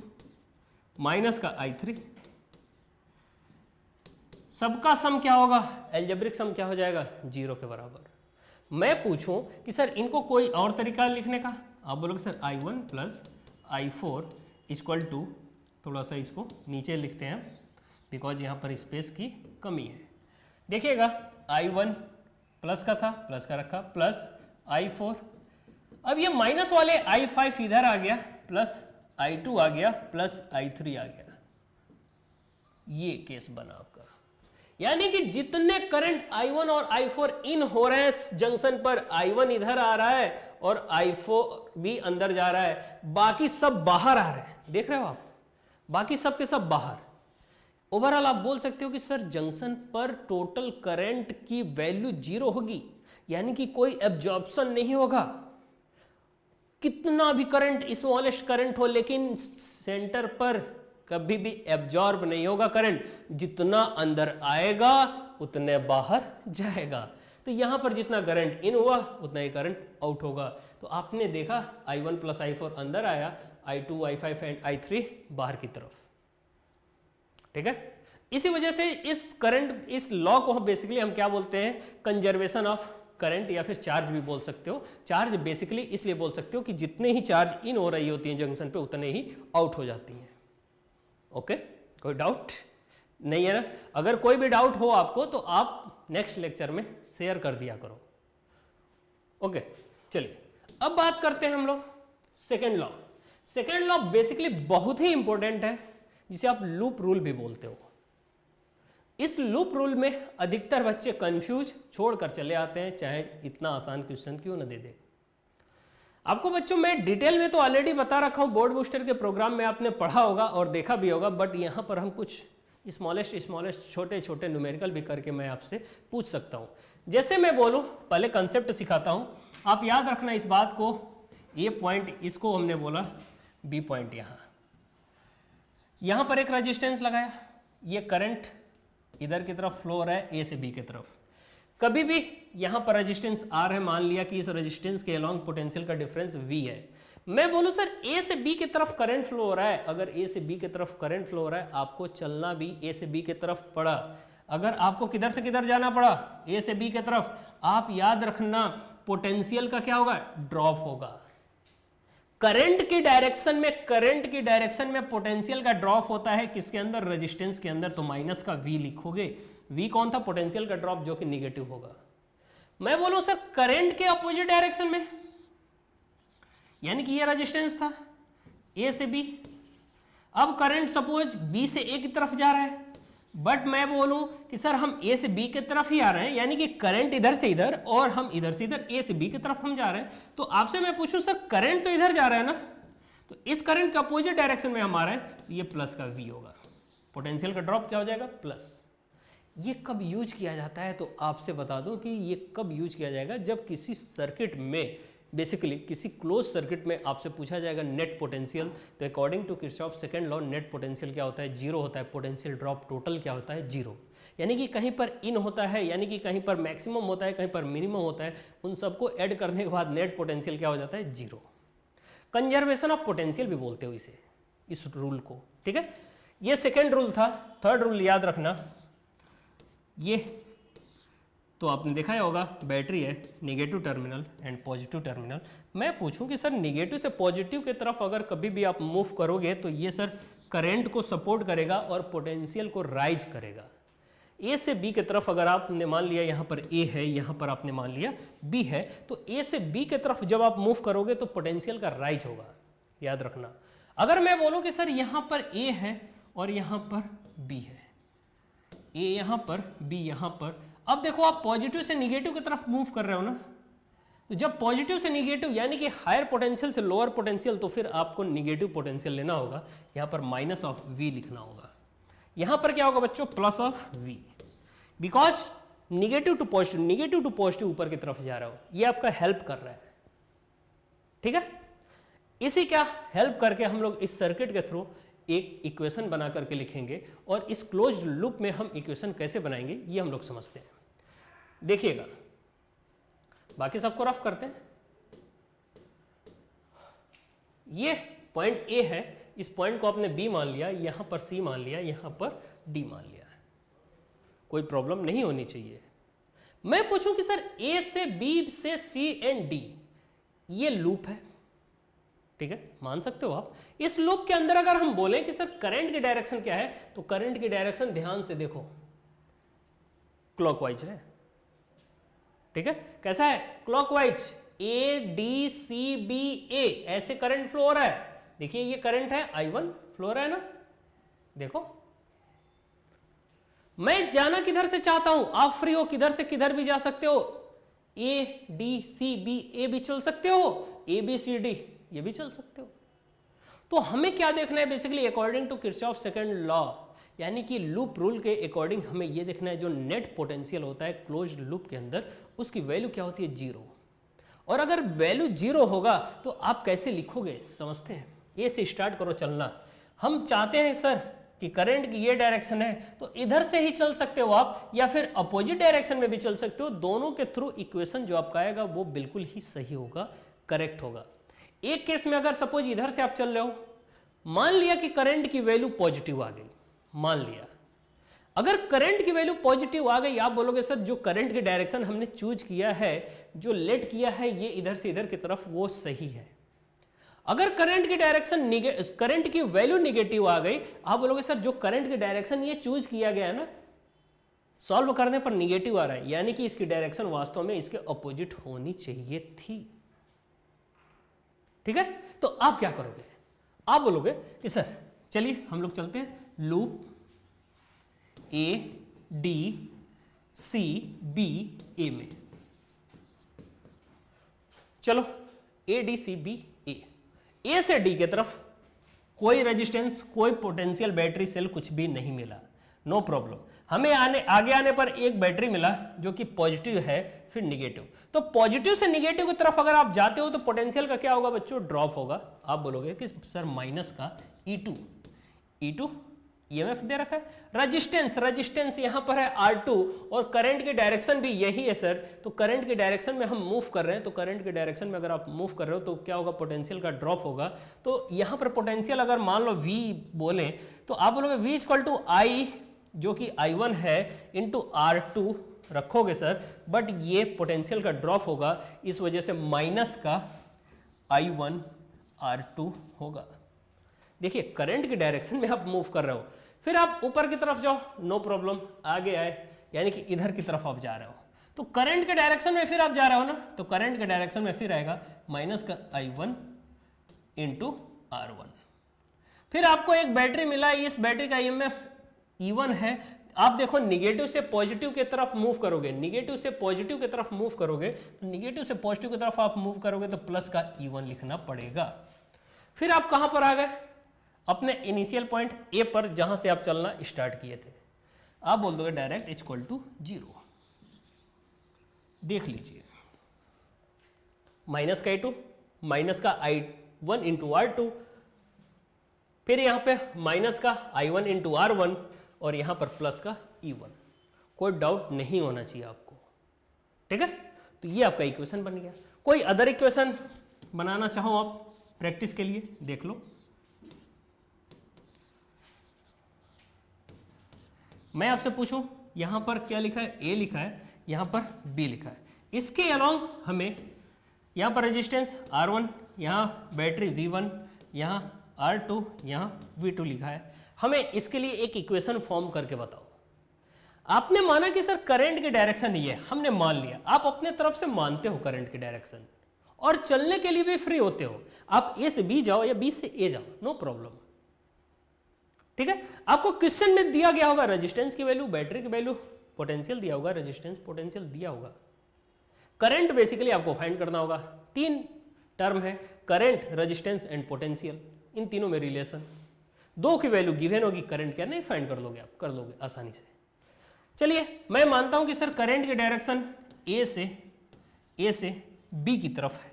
माइनस का I3, सबका सम क्या होगा, एल्जेब्रिक सम क्या हो जाएगा, जीरो के बराबर। मैं पूछूं कि सर इनको कोई और तरीका लिखने का, आप बोलोगे sir I1 plus I4 equal to, थोड़ा सा इसको नीचे लिखते हैं बिकॉज यहाँ पर स्पेस की कमी है। देखिएगा I1 प्लस का था, प्लस का रखा, प्लस I4, अब ये माइनस वाले I5 इधर आ गया, प्लस I2 आ गया, प्लस I3 आ गया, ये केस बना आपका। यानी कि जितने करंट I1 और I4 इन हो रहे हैं जंक्शन पर, I1 इधर आ रहा है और I4 भी अंदर जा रहा है, बाकी सब बाहर आ रहे हैं, देख रहे हो आप, बाकी सब के सब बाहर। ओवरऑल आप बोल सकते हो कि सर जंक्शन पर टोटल करंट की वैल्यू जीरो होगी, यानी कि कोई एब्जॉर्प्शन नहीं होगा, कितना भी करंट, स्मॉलेस्ट करंट हो, लेकिन सेंटर पर कभी भी एब्जॉर्ब नहीं होगा करंट, जितना अंदर आएगा उतने बाहर जाएगा। तो यहां पर जितना करंट इन हुआ उतना ही करंट आउट होगा। तो आपने देखा I1 प्लस I4 अंदर आया, I2 I5 एंड I3 बाहर की तरफ, ठीक है। इसी वजह से इस करंट, इस लॉ को बेसिकली हम क्या बोलते हैं, कंजर्वेशन ऑफ करंट या फिर चार्ज भी बोल सकते हो। चार्ज बेसिकली इसलिए बोल सकते हो कि जितने ही चार्ज इन हो रही होती हैं जंक्शन पे उतने ही आउट हो जाती हैं। ओके, कोई डाउट नहीं है ना? अगर कोई भी डाउट हो आपको तो आप नेक्स्ट लेक्चर में शेयर कर दिया करो। ओके, चलिए अब बात करते हैं हम लोग second law. Second law basically बहुत ही इंपॉर्टेंट है, जिसे आप लूप रूल भी बोलते हो। इस लूप रूल में अधिकतर बच्चे कंफ्यूज छोड़कर चले आते हैं, चाहे इतना आसान क्वेश्चन क्यों न दे दे। आपको बच्चों मैं डिटेल में तो ऑलरेडी बता रखा हूं, बोर्ड बूस्टर के प्रोग्राम में आपने पढ़ा होगा और देखा भी होगा, बट यहां पर हम कुछ स्मॉलेस्ट छोटे छोटे न्यूमेरिकल भी करके मैं आपसे पूछ सकता हूं। जैसे मैं बोलूं, पहले कंसेप्ट सिखाता हूं, आप याद रखना इस बात को, ये पॉइंट इसको हमने बोला बी पॉइंट, यहां पर एक रेजिस्टेंस लगाया, ये करंट इधर की तरफ फ्लो हो रहा है ए से बी की तरफ। कभी भी यहां पर रेजिस्टेंस R है, मान लिया कि इस रेजिस्टेंस के अलोंग पोटेंशियल का डिफरेंस V है। मैं बोलूं सर A से B की तरफ करंट फ्लो हो रहा है, अगर A से B की तरफ करंट फ्लो हो रहा है, आपको चलना भी A से B की तरफ पड़ा। अगर आपको किधर से किधर जाना पड़ा, A से B की तरफ, आप याद रखना पोटेंशियल का क्या होगा, ड्रॉप होगा। करंट की डायरेक्शन में पोटेंशियल का ड्रॉप होता है किसके अंदर, रेजिस्टेंस के अंदर, तो माइनस का V लिखोगे। V कौन था, पोटेंशियल का ड्रॉप, जो कि निगेटिव होगा। मैं बोलूं सर करंट के अपोजिट डायरेक्शन में, यानी कि ये रेजिस्टेंस था A से B, अब करंट सपोज B से A की तरफ जा रहा है, बट मैं बोलूं कि सर हम A से B की तरफ ही आ रहे हैं, यानी कि करंट इधर से इधर और हम इधर से इधर A से B की तरफ हम जा रहे हैं। तो आपसे मैं पूछूं सर करंट तो इधर जा रहा है ना, तो इस करंट के अपोजिट डायरेक्शन में हम आ रहे हैं, तो ये प्लस का V होगा, पोटेंशियल का ड्रॉप क्या हो जाएगा, प्लस। ये कब यूज किया जाता है, तो आपसे बता दूं कि ये कब यूज किया जाएगा, जब किसी सर्किट में, बेसिकली किसी क्लोज सर्किट में आपसे पूछा जाएगा नेट पोटेंशियल, तो according to Kirchhoff second law net potential क्या होता है, जीरो होता है, पोटेंशियल ड्रॉप टोटल क्या होता है, जीरो। यानी कि कहीं पर इन होता है, यानी कि कहीं पर मैक्सिमम होता है, कहीं पर मिनिमम होता है, उन सबको ऐड करने के बाद नेट पोटेंशियल क्या हो जाता है, जीरो। कंजर्वेशन ऑफ पोटेंशियल भी बोलते हो इसे, इस रूल को, ठीक है। ये सेकेंड रूल था। थर्ड रूल याद रखना, ये तो आपने देखा ही होगा, बैटरी है, negative terminal and positive terminal. मैं पूछूं कि सर निगेटिव से पॉजिटिव की तरफ अगर कभी भी आप मूव करोगे तो ये सर करंट को सपोर्ट करेगा और पोटेंशियल को राइज करेगा। A से B की तरफ अगर आपने मान लिया यहाँ पर A है, यहाँ पर आपने मान लिया B है, तो A से B की तरफ जब आप मूव करोगे तो पोटेंशियल का राइज होगा, याद रखना। अगर मैं बोलूँ कि सर यहाँ पर A है और यहाँ पर B है, A यहाँ पर B यहाँ पर, अब देखो आप पॉजिटिव से निगेटिव की तरफ मूव कर रहे हो ना, तो जब पॉजिटिव से निगेटिव यानी कि हायर पोटेंशियल से लोअर पोटेंशियल, तो फिर आपको निगेटिव पोटेंशियल लेना होगा, यहाँ पर माइनस ऑफ V लिखना होगा। यहाँ पर क्या होगा बच्चों, plus of V, because negative to positive ऊपर की तरफ जा रहा हो, ये आपका हेल्प कर रहा है, ठीक है। इसी क्या हेल्प करके हम लोग इस सर्किट के थ्रू एक इक्वेशन बना करके लिखेंगे, और इस क्लोज्ड लूप में हम इक्वेशन कैसे बनाएंगे ये हम लोग समझते हैं। देखिएगा, बाकी सबको रफ करते हैं। ये पॉइंट A है, इस पॉइंट को आपने B मान लिया, यहां पर C मान लिया, यहां पर D मान लिया, कोई प्रॉब्लम नहीं होनी चाहिए। मैं पूछूं कि सर A से B से C एंड D ये लूप है, ठीक है, मान सकते हो आप। इस लूप के अंदर अगर हम बोलें कि सर करंट की डायरेक्शन क्या है, तो करंट की डायरेक्शन ध्यान से देखो क्लॉकवाइज है, ठीक है। कैसा है, क्लॉकवाइज, ADCBA ऐसे करंट फ्लो हो रहा है। देखिए ये करंट है I1 फ्लो हो रहा है ना, देखो। मैं जाना किधर से चाहता हूं, आप फ्री हो, किधर से किधर भी जा सकते हो, ADCBA भी चल सकते हो, ABCD ये भी चल सकते हो। तो हमें क्या देखना है, basically according to Kirchhoff second law, यानी कि लूप रूल के अकॉर्डिंग हमें ये देखना है जो नेट पोटेंशियल होता है क्लोज्ड लूप के अंदर, उसकी वैल्यू क्या होती है, जीरो। और अगर वैल्यू जीरो होगा तो आप कैसे लिखोगे, समझते हैं। ए से स्टार्ट करो चलना। हम चाहते हैं सर कि करंट की ये डायरेक्शन है, तो इधर से ही चल सकते हो आप, या फिर अपोजिट डायरेक्शन में भी चल सकते हो। दोनों के थ्रू इक्वेशन जो आपका आएगा वो बिल्कुल ही सही होगा, करेक्ट होगा। एक केस में अगर सपोज इधर से आप चल रहे हो, मान लिया कि करंट की वैल्यू पॉजिटिव आ गई, मान लिया अगर करंट की वैल्यू पॉजिटिव आ गई, आप बोलोगे सर जो करंट की डायरेक्शन हमने चूज किया है, जो लेट किया है ये इधर से इधर की तरफ, वो सही है। अगर करंट की डायरेक्शन करंट की वैल्यू निगेटिव आ गई, आप बोलोगे सर जो करंट की डायरेक्शन ये चूज किया गया है ना, सॉल्व करने पर निगेटिव आ रहा है, यानी कि इसकी डायरेक्शन वास्तव में इसके अपोजिट होनी चाहिए थी, ठीक है। तो आप क्या करोगे, आप बोलोगे कि सर चलिए हम लोग चलते हैं लूप ADCBA में। चलो ADCBA, A से D की तरफ कोई रेजिस्टेंस, कोई पोटेंशियल बैटरी सेल कुछ भी नहीं मिला, नो प्रॉब्लम। हमें आगे आने पर एक बैटरी मिला जो कि पॉजिटिव है, फिर निगेटिव। तो पॉजिटिव से निगेटिव की तरफ अगर आप जाते हो तो पोटेंशियल का क्या होगा बच्चों, ड्रॉप होगा। आप बोलोगे कि सर माइनस का E2 ईएमएफ दे रखा है, रेजिस्टेंस यहाँ पर है R2 और करंट की डायरेक्शन भी यही है सर। तो करंट की डायरेक्शन में हम मूव कर रहे हैं, तो करंट की डायरेक्शन में अगर आप मूव कर रहे हो तो क्या होगा, पोटेंशियल का ड्रॉप होगा। तो यहाँ पर पोटेंशियल अगर मान लो V बोले तो आप बोलोगे V इक्वल टू I जो कि I1 है इंटू R2 रखोगे सर, बट ये पोटेंशियल का ड्रॉप होगा, इस वजह से माइनस का I1 R2 होगा। देखिए करंट की डायरेक्शन में आप मूव कर रहे हो, फिर आप ऊपर की तरफ जाओ, नो प्रॉब्लम, आगे आए, यानी कि इधर की तरफ आप जा रहे हो, तो करंट के डायरेक्शन में फिर आप जा रहे हो ना, तो करंट के डायरेक्शन में फिर आएगा माइनस का I1 इंटू R1। फिर आपको एक बैटरी मिला, इस बैटरी का ईएमएफ E1 है। आप देखो निगेटिव से पॉजिटिव की तरफ मूव करोगे, निगेटिव से पॉजिटिव की तरफ मूव करोगे, तो निगेटिव से पॉजिटिव की तरफ आप मूव करोगे तो प्लस का E1 लिखना पड़ेगा। फिर आप कहां पर आ गए, अपने इनिशियल पॉइंट ए पर, जहां से आप चलना स्टार्ट किए थे। आप बोल दोगे डायरेक्ट इक्वल टू 0। देख लीजिए माइनस का I2 माइनस का I1 इंटू R2, फिर यहां पे माइनस का I1 इंटू R1 और यहां पर प्लस का E1। कोई डाउट नहीं होना चाहिए आपको, ठीक है। तो ये आपका इक्वेशन बन गया। कोई अदर इक्वेशन बनाना चाहो आप प्रैक्टिस के लिए, देख लो। मैं आपसे पूछूं यहां पर क्या लिखा है, A लिखा है, यहां पर B लिखा है, इसके अलोंग हमें यहां पर रेजिस्टेंस R1, यहां बैटरी V1, यहां R2, यहां V2 लिखा है। हमें इसके लिए एक इक्वेशन फॉर्म करके बताओ। आपने माना कि सर करंट की डायरेक्शन ये है, हमने मान लिया, आप अपने तरफ से मानते हो करंट की डायरेक्शन और चलने के लिए भी फ्री होते हो, आप A से B जाओ या B से A जाओ, नो प्रॉब्लम, ठीक है। आपको क्वेश्चन में दिया गया होगा रेजिस्टेंस की वैल्यू, बैटरी की वैल्यू, पोटेंशियल दिया होगा, रेजिस्टेंस पोटेंशियल दिया होगा, करंट बेसिकली आपको फाइंड करना होगा। 3 टर्म है, करंट, रेजिस्टेंस एंड पोटेंशियल, इन तीनों में रिलेशन, 2 की वैल्यू गिवन होगी, करंट क्या नहीं फाइंड कर लोगे, आप कर लोगे आसानी से। चलिए मैं मानता हूं कि सर करंट की डायरेक्शन ए से बी की तरफ है।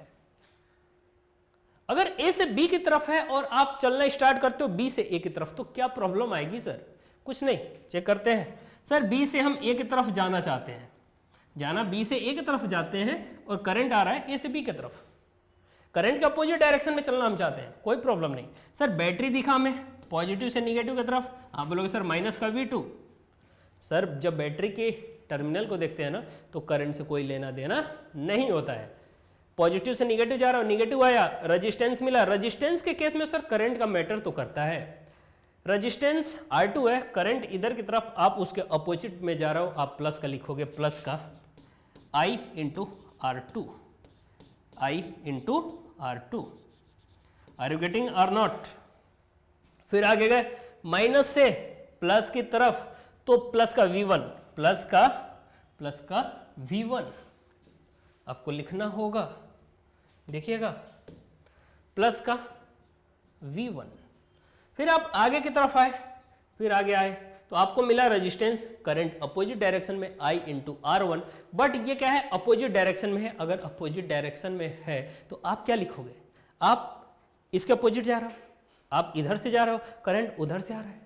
अगर ए से बी की तरफ है और आप चलना स्टार्ट करते हो बी से ए की तरफ, तो क्या प्रॉब्लम आएगी सर? कुछ नहीं, चेक करते हैं। सर बी से हम ए की तरफ जाना चाहते हैं, जाना बी से ए की तरफ जाते हैं और करंट आ रहा है ए से बी की तरफ, करंट के अपोजिट डायरेक्शन में चलना हम चाहते हैं, कोई प्रॉब्लम नहीं। सर बैटरी दिखा हमें पॉजिटिव से निगेटिव की तरफ, आप बोलोगे सर माइनस का V2। सर जब बैटरी के टर्मिनल को देखते हैं ना तो करंट से कोई लेना देना नहीं होता है, पॉजिटिव से निगेटिव जा रहा हो, निगेटिव आया, रेजिस्टेंस मिला, रेजिस्टेंस के केस में सर करंट का मैटर तो करता है। रेजिस्टेंस R2 है, करंट इधर की तरफ, आप उसके अपोजिट में जा रहे हो, आप प्लस का लिखोगे, प्लस का I into R2, I into R2। Are you getting or not? फिर आगे गए माइनस से प्लस की तरफ, तो प्लस का V1, प्लस का V1 आपको लिखना होगा, देखिएगा प्लस का V1। फिर आप आगे की तरफ आए, फिर आगे आए तो आपको मिला रेजिस्टेंस, करंट अपोजिट डायरेक्शन में I इंटू R1, बट ये क्या है अपोजिट डायरेक्शन में है। अगर अपोजिट डायरेक्शन में है तो आप क्या लिखोगे, आप इसके अपोजिट जा रहे हो, आप इधर से जा रहे हो, करंट उधर से आ रहा है,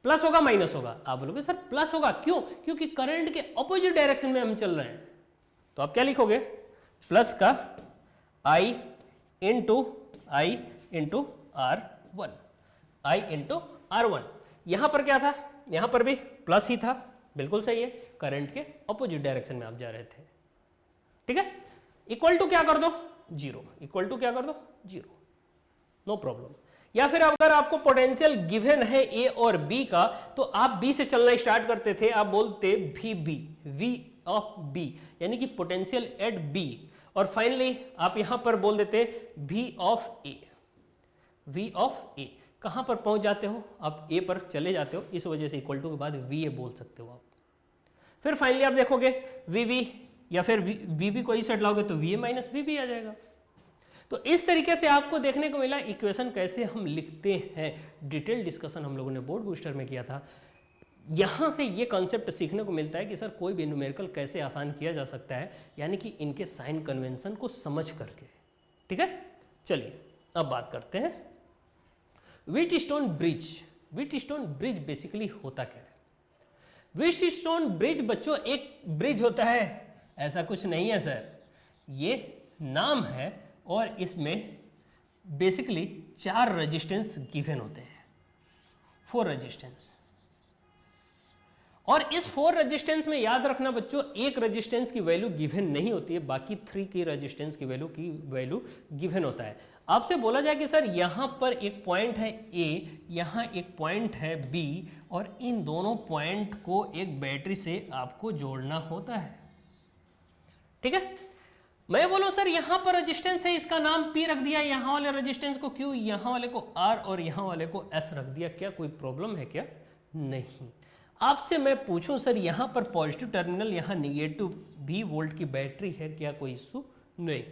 प्लस होगा माइनस होगा, आप बोलोगे सर प्लस होगा क्यों? क्योंकि करंट के अपोजिट डायरेक्शन में हम चल रहे हैं। तो आप क्या लिखोगे, प्लस का I into R1, I into R1। यहां पर क्या था, यहां पर भी प्लस ही था, बिल्कुल सही है, करंट के अपोजिट डायरेक्शन में आप जा रहे थे, ठीक है। इक्वल टू क्या कर दो, 0, इक्वल टू क्या कर दो, 0, नो प्रॉब्लम। या फिर अगर आपको पोटेंशियल गिवन है ए और बी का, तो आप बी से चलना स्टार्ट करते थे, आप बोलते V ऑफ बी, यानी कि पोटेंशियल एट बी, और फाइनली आप यहां पर बोल देते V ऑफ ए। कहां पर पहुंच जाते हो, आप ए पर चले जाते हो, इस वजह से इक्वल टू के बाद VA बोल सकते हो आप। फिर फाइनली आप देखोगे VB, या फिर VB को इस साइड लाओगे तो VA माइनस VB आ जाएगा। तो इस तरीके से आपको देखने को मिला इक्वेशन कैसे हम लिखते हैं, डिटेल डिस्कशन हम लोगों ने बोर्ड बूस्टर में किया था। यहाँ से ये कॉन्सेप्ट सीखने को मिलता है कि सर कोई भी न्यूमेरिकल कैसे आसान किया जा सकता है, यानी कि इनके साइन कन्वेंशन को समझ करके, ठीक है। चलिए अब बात करते हैं Wheatstone bridge. Wheatstone bridge basically होता क्या है? व्हीटस्टोन ब्रिज बच्चों एक ब्रिज होता है, ऐसा कुछ नहीं है सर, ये नाम है और इसमें बेसिकली 4 रेजिस्टेंस गिवन होते हैं, 4 रेजिस्टेंस। और इस 4 रेजिस्टेंस में याद रखना बच्चों, एक रेजिस्टेंस की वैल्यू गिवन नहीं होती है, बाकी 3 की रेजिस्टेंस की वैल्यू गिवन होता है। आपसे बोला जाए कि सर यहां पर एक पॉइंट है A, यहां एक पॉइंट है B, और इन दोनों पॉइंट को एक बैटरी से आपको जोड़ना होता है, ठीक है। मैं बोलूं सर यहां पर रेजिस्टेंस है, इसका नाम P रख दिया, यहां वाले रेजिस्टेंस को Q, यहां वाले को R और यहां वाले को S रख दिया, क्या कोई प्रॉब्लम है क्या? नहीं। आपसे मैं पूछूं सर यहां पर पॉजिटिव टर्मिनल, यहां निगेटिव 20 वोल्ट की बैटरी है, क्या कोई इशू? नहीं।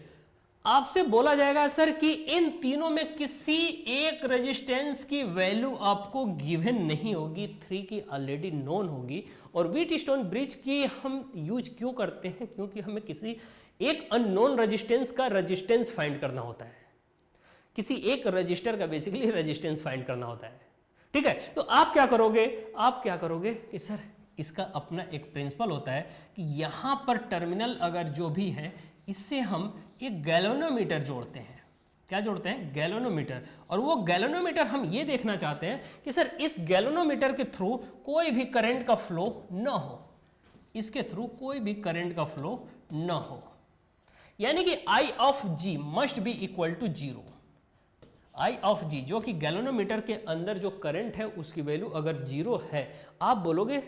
आपसे बोला जाएगा सर कि इन तीनों में किसी एक रेजिस्टेंस की वैल्यू आपको गिवन नहीं होगी, 3 की ऑलरेडी नोन होगी। और व्हीटस्टोन ब्रिज की हम यूज क्यों करते हैं? क्योंकि हमें किसी एक अननोन रेजिस्टेंस का रेजिस्टेंस फाइंड करना होता है, किसी एक रजिस्टर का बेसिकली रेजिस्टेंस फाइंड करना होता है, ठीक है। तो आप क्या करोगे कि सर इसका अपना एक प्रिंसिपल होता है कि यहां पर टर्मिनल अगर जो भी है इससे हम एक गैल्वेनोमीटर जोड़ते हैं। क्या जोड़ते हैं? गैल्वेनोमीटर। और वो गैल्वेनोमीटर हम ये देखना चाहते हैं कि सर इस गैल्वेनोमीटर के थ्रू कोई भी करंट का फ्लो न हो, इसके थ्रू कोई भी करंट का फ्लो न हो, यानी कि I of G must be equal to 0। I of G जो कि गैल्वेनोमीटर के अंदर जो करंट है उसकी वैल्यू अगर 0 है, आप बोलोगे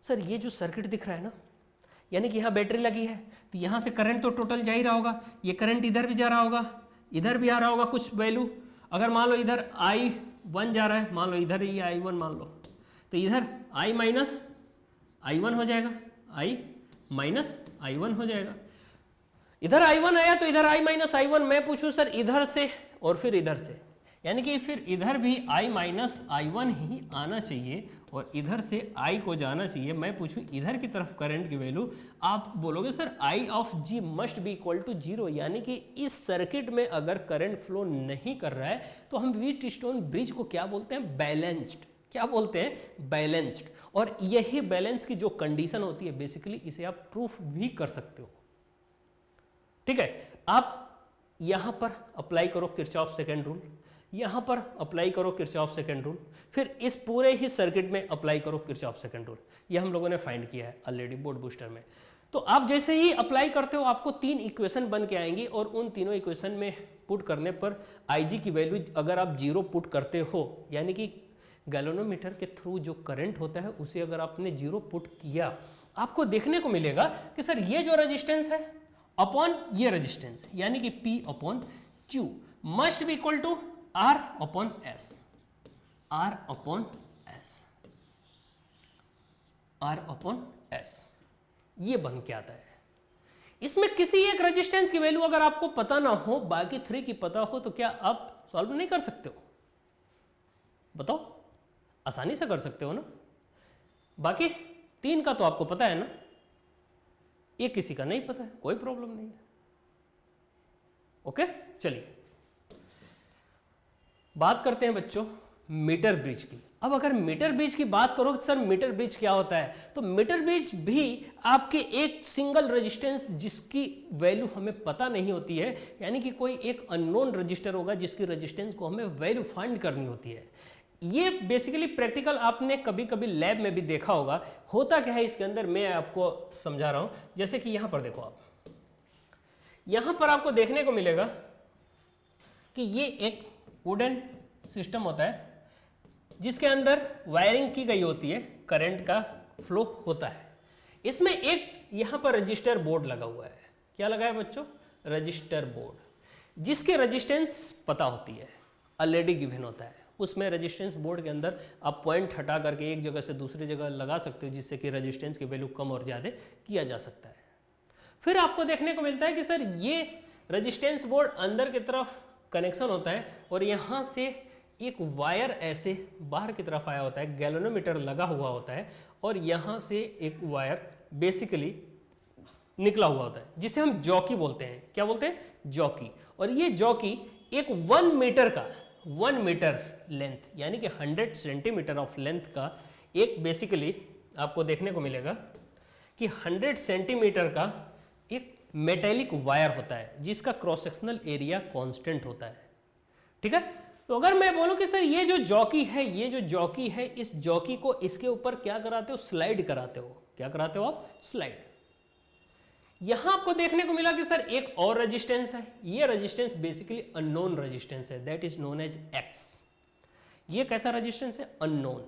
सर ये जो सर्किट दिख रहा है ना, यानी कि यहाँ बैटरी लगी है तो यहाँ से करंट तो टोटल जा ही रहा होगा, ये करंट इधर भी जा रहा होगा, इधर भी आ रहा होगा कुछ वैल्यू। अगर मान लो इधर I1 जा रहा है, मान लो इधर ये I1 मान लो, तो इधर I माइनस I1 हो जाएगा, I माइनस I1 हो जाएगा। इधर I1 आया तो इधर I माइनस I1। मैं पूछूं सर इधर से और फिर इधर से, यानी कि फिर इधर भी I माइनस I1 ही आना चाहिए और इधर से I को जाना चाहिए। मैं पूछूं इधर की तरफ करंट की वैल्यू, आप बोलोगे sir I of G must be equal to 0, यानी कि इस सर्किट में अगर करंट फ्लो नहीं कर रहा है तो हम व्हीटस्टोन ब्रिज को क्या बोलते हैं? बैलेंस्ड। क्या बोलते हैं? बैलेंस्ड। और यही बैलेंस की जो कंडीशन होती है बेसिकली इसे आप प्रूफ भी कर सकते हो, ठीक है। आप यहां पर अप्लाई करो किरचॉफ सेकंड रूल, यहां पर अप्लाई करो किरचॉफ सेकंड रूल, फिर इस पूरे ही सर्किट में अप्लाई करो किरचॉफ सेकंड रूल। यह हम लोगों ने फाइंड किया है ऑलरेडी बोर्ड बूस्टर में। तो आप जैसे ही अप्लाई करते हो आपको 3 इक्वेशन बन के आएंगी और उन तीनों इक्वेशन में पुट करने पर IG की वैल्यू अगर आप 0 पुट करते हो, यानी कि गैल्वेनोमीटर के थ्रू जो करंट होता है उसे अगर आपने 0 पुट किया, आपको देखने को मिलेगा कि सर ये जो रेजिस्टेंस है अपॉन ये रेजिस्टेंस, यानी कि P upon Q must be equal to R upon S, R upon S, R upon S, ये बन के आता है। इसमें किसी एक रेजिस्टेंस की वैल्यू अगर आपको पता ना हो, बाकी 3 की पता हो, तो क्या आप सॉल्व नहीं कर सकते हो? बताओ, आसानी से कर सकते हो ना। बाकी 3 का तो आपको पता है ना, ये किसी का नहीं पता है, कोई प्रॉब्लम नहीं है। ओके, चलिए बात करते हैं बच्चों मीटर ब्रिज की। अब अगर मीटर ब्रिज की बात करो सर मीटर ब्रिज क्या होता है, तो मीटर ब्रिज भी आपके एक सिंगल रेजिस्टेंस जिसकी वैल्यू हमें पता नहीं होती है, यानी कि कोई एक अननोन रजिस्टर होगा जिसकी रेजिस्टेंस को हमें वैल्यू फाइंड करनी होती है। ये बेसिकली प्रैक्टिकल आपने कभी कभी लैब में भी देखा होगा। होता क्या है इसके अंदर, मैं आपको समझा रहा हूं। जैसे कि यहां पर देखो, आप यहां पर आपको देखने को मिलेगा कि ये एक वुडन सिस्टम होता है जिसके अंदर वायरिंग की गई होती है, करंट का फ्लो होता है। इसमें एक यहां पर रजिस्टर बोर्ड लगा हुआ है। क्या लगा है बच्चों? रजिस्टर बोर्ड, जिसके रेजिस्टेंस पता होती है, ऑलरेडी गिवन होता है। उसमें रेजिस्टेंस बोर्ड के अंदर आप पॉइंट हटा करके एक जगह से दूसरी जगह लगा सकते हो, जिससे कि रेजिस्टेंस की वैल्यू कम और ज़्यादा किया जा सकता है। फिर आपको देखने को मिलता है कि सर ये रेजिस्टेंस बोर्ड अंदर की तरफ कनेक्शन होता है और यहाँ से एक वायर ऐसे बाहर की तरफ आया होता है, गैल्वेनोमीटर लगा हुआ होता है और यहाँ से एक वायर बेसिकली निकला हुआ होता है जिसे हम जॉकी बोलते हैं। क्या बोलते हैं? जॉकी। और ये जॉकी एक 1 मीटर का 1 मीटर लेंथ, यानी कि 100 सेंटीमीटर ऑफ लेंथ का एक बेसिकली आपको देखने को मिलेगा कि 100 सेंटीमीटर का एक मेटेलिक वायर होता है जिसका क्रॉस सेक्शनल एरिया कांस्टेंट होता है। ठीक है, तो अगर मैं बोलूं कि सर ये जो जॉकी है, इस जॉकी को इसके ऊपर क्या कराते हो, स्लाइड कराते हो। क्या कराते हो आप, स्लाइड। यहां आपको देखने को मिला कि सर एक और रेजिस्टेंस है, ये रेजिस्टेंस बेसिकली अननोन रेजिस्टेंस है, that is known as X. ये कैसा रेजिस्टेंस है, अननोन।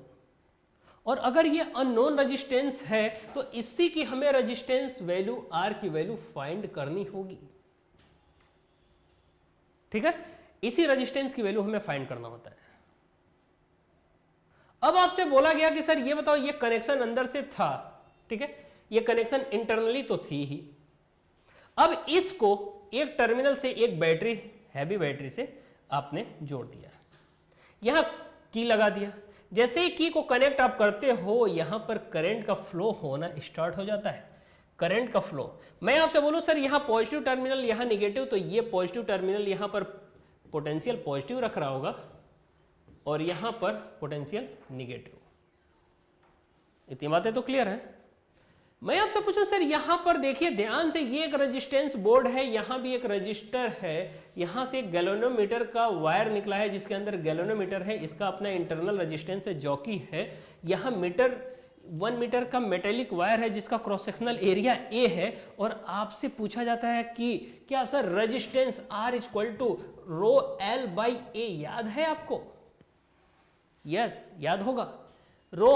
और अगर ये अननोन रेजिस्टेंस है तो इसी की हमें रेजिस्टेंस वैल्यू आर की वैल्यू फाइंड करनी होगी। ठीक है, इसी रेजिस्टेंस की वैल्यू हमें फाइंड करना होता है। अब आपसे बोला गया कि सर ये बताओ, ये कनेक्शन अंदर से था, ठीक है, ये कनेक्शन इंटरनली तो थी ही। अब इसको एक टर्मिनल से एक बैटरी, हैवी बैटरी से आपने जोड़ दिया, यहां की लगा दिया। जैसे ही की को कनेक्ट आप करते हो, यहां पर करंट का फ्लो होना स्टार्ट हो जाता है। करंट का फ्लो, मैं आपसे बोलूं सर यहां पॉजिटिव टर्मिनल, यहां निगेटिव, तो ये पॉजिटिव टर्मिनल यहां पर पोटेंशियल पॉजिटिव रख रहा होगा और यहां पर पोटेंशियल निगेटिव। इतनी बातें तो क्लियर है। मैं आपसे पूछूं सर यहां पर देखिए ध्यान से, ये एक रेजिस्टेंस बोर्ड है, यहां भी एक रजिस्टर है, यहां से एक गैल्वेनोमीटर का वायर निकला है जिसके अंदर गैल्वेनोमीटर है, इसका अपना इंटरनल रेजिस्टेंस है, जॉकी है। यहां 1 मीटर का मेटेलिक वायर है जिसका क्रॉस सेक्शनल एरिया ए है। और आपसे पूछा जाता है कि क्या sir resistance R equal to rho L by A याद है आपको? यस, याद होगा। Rho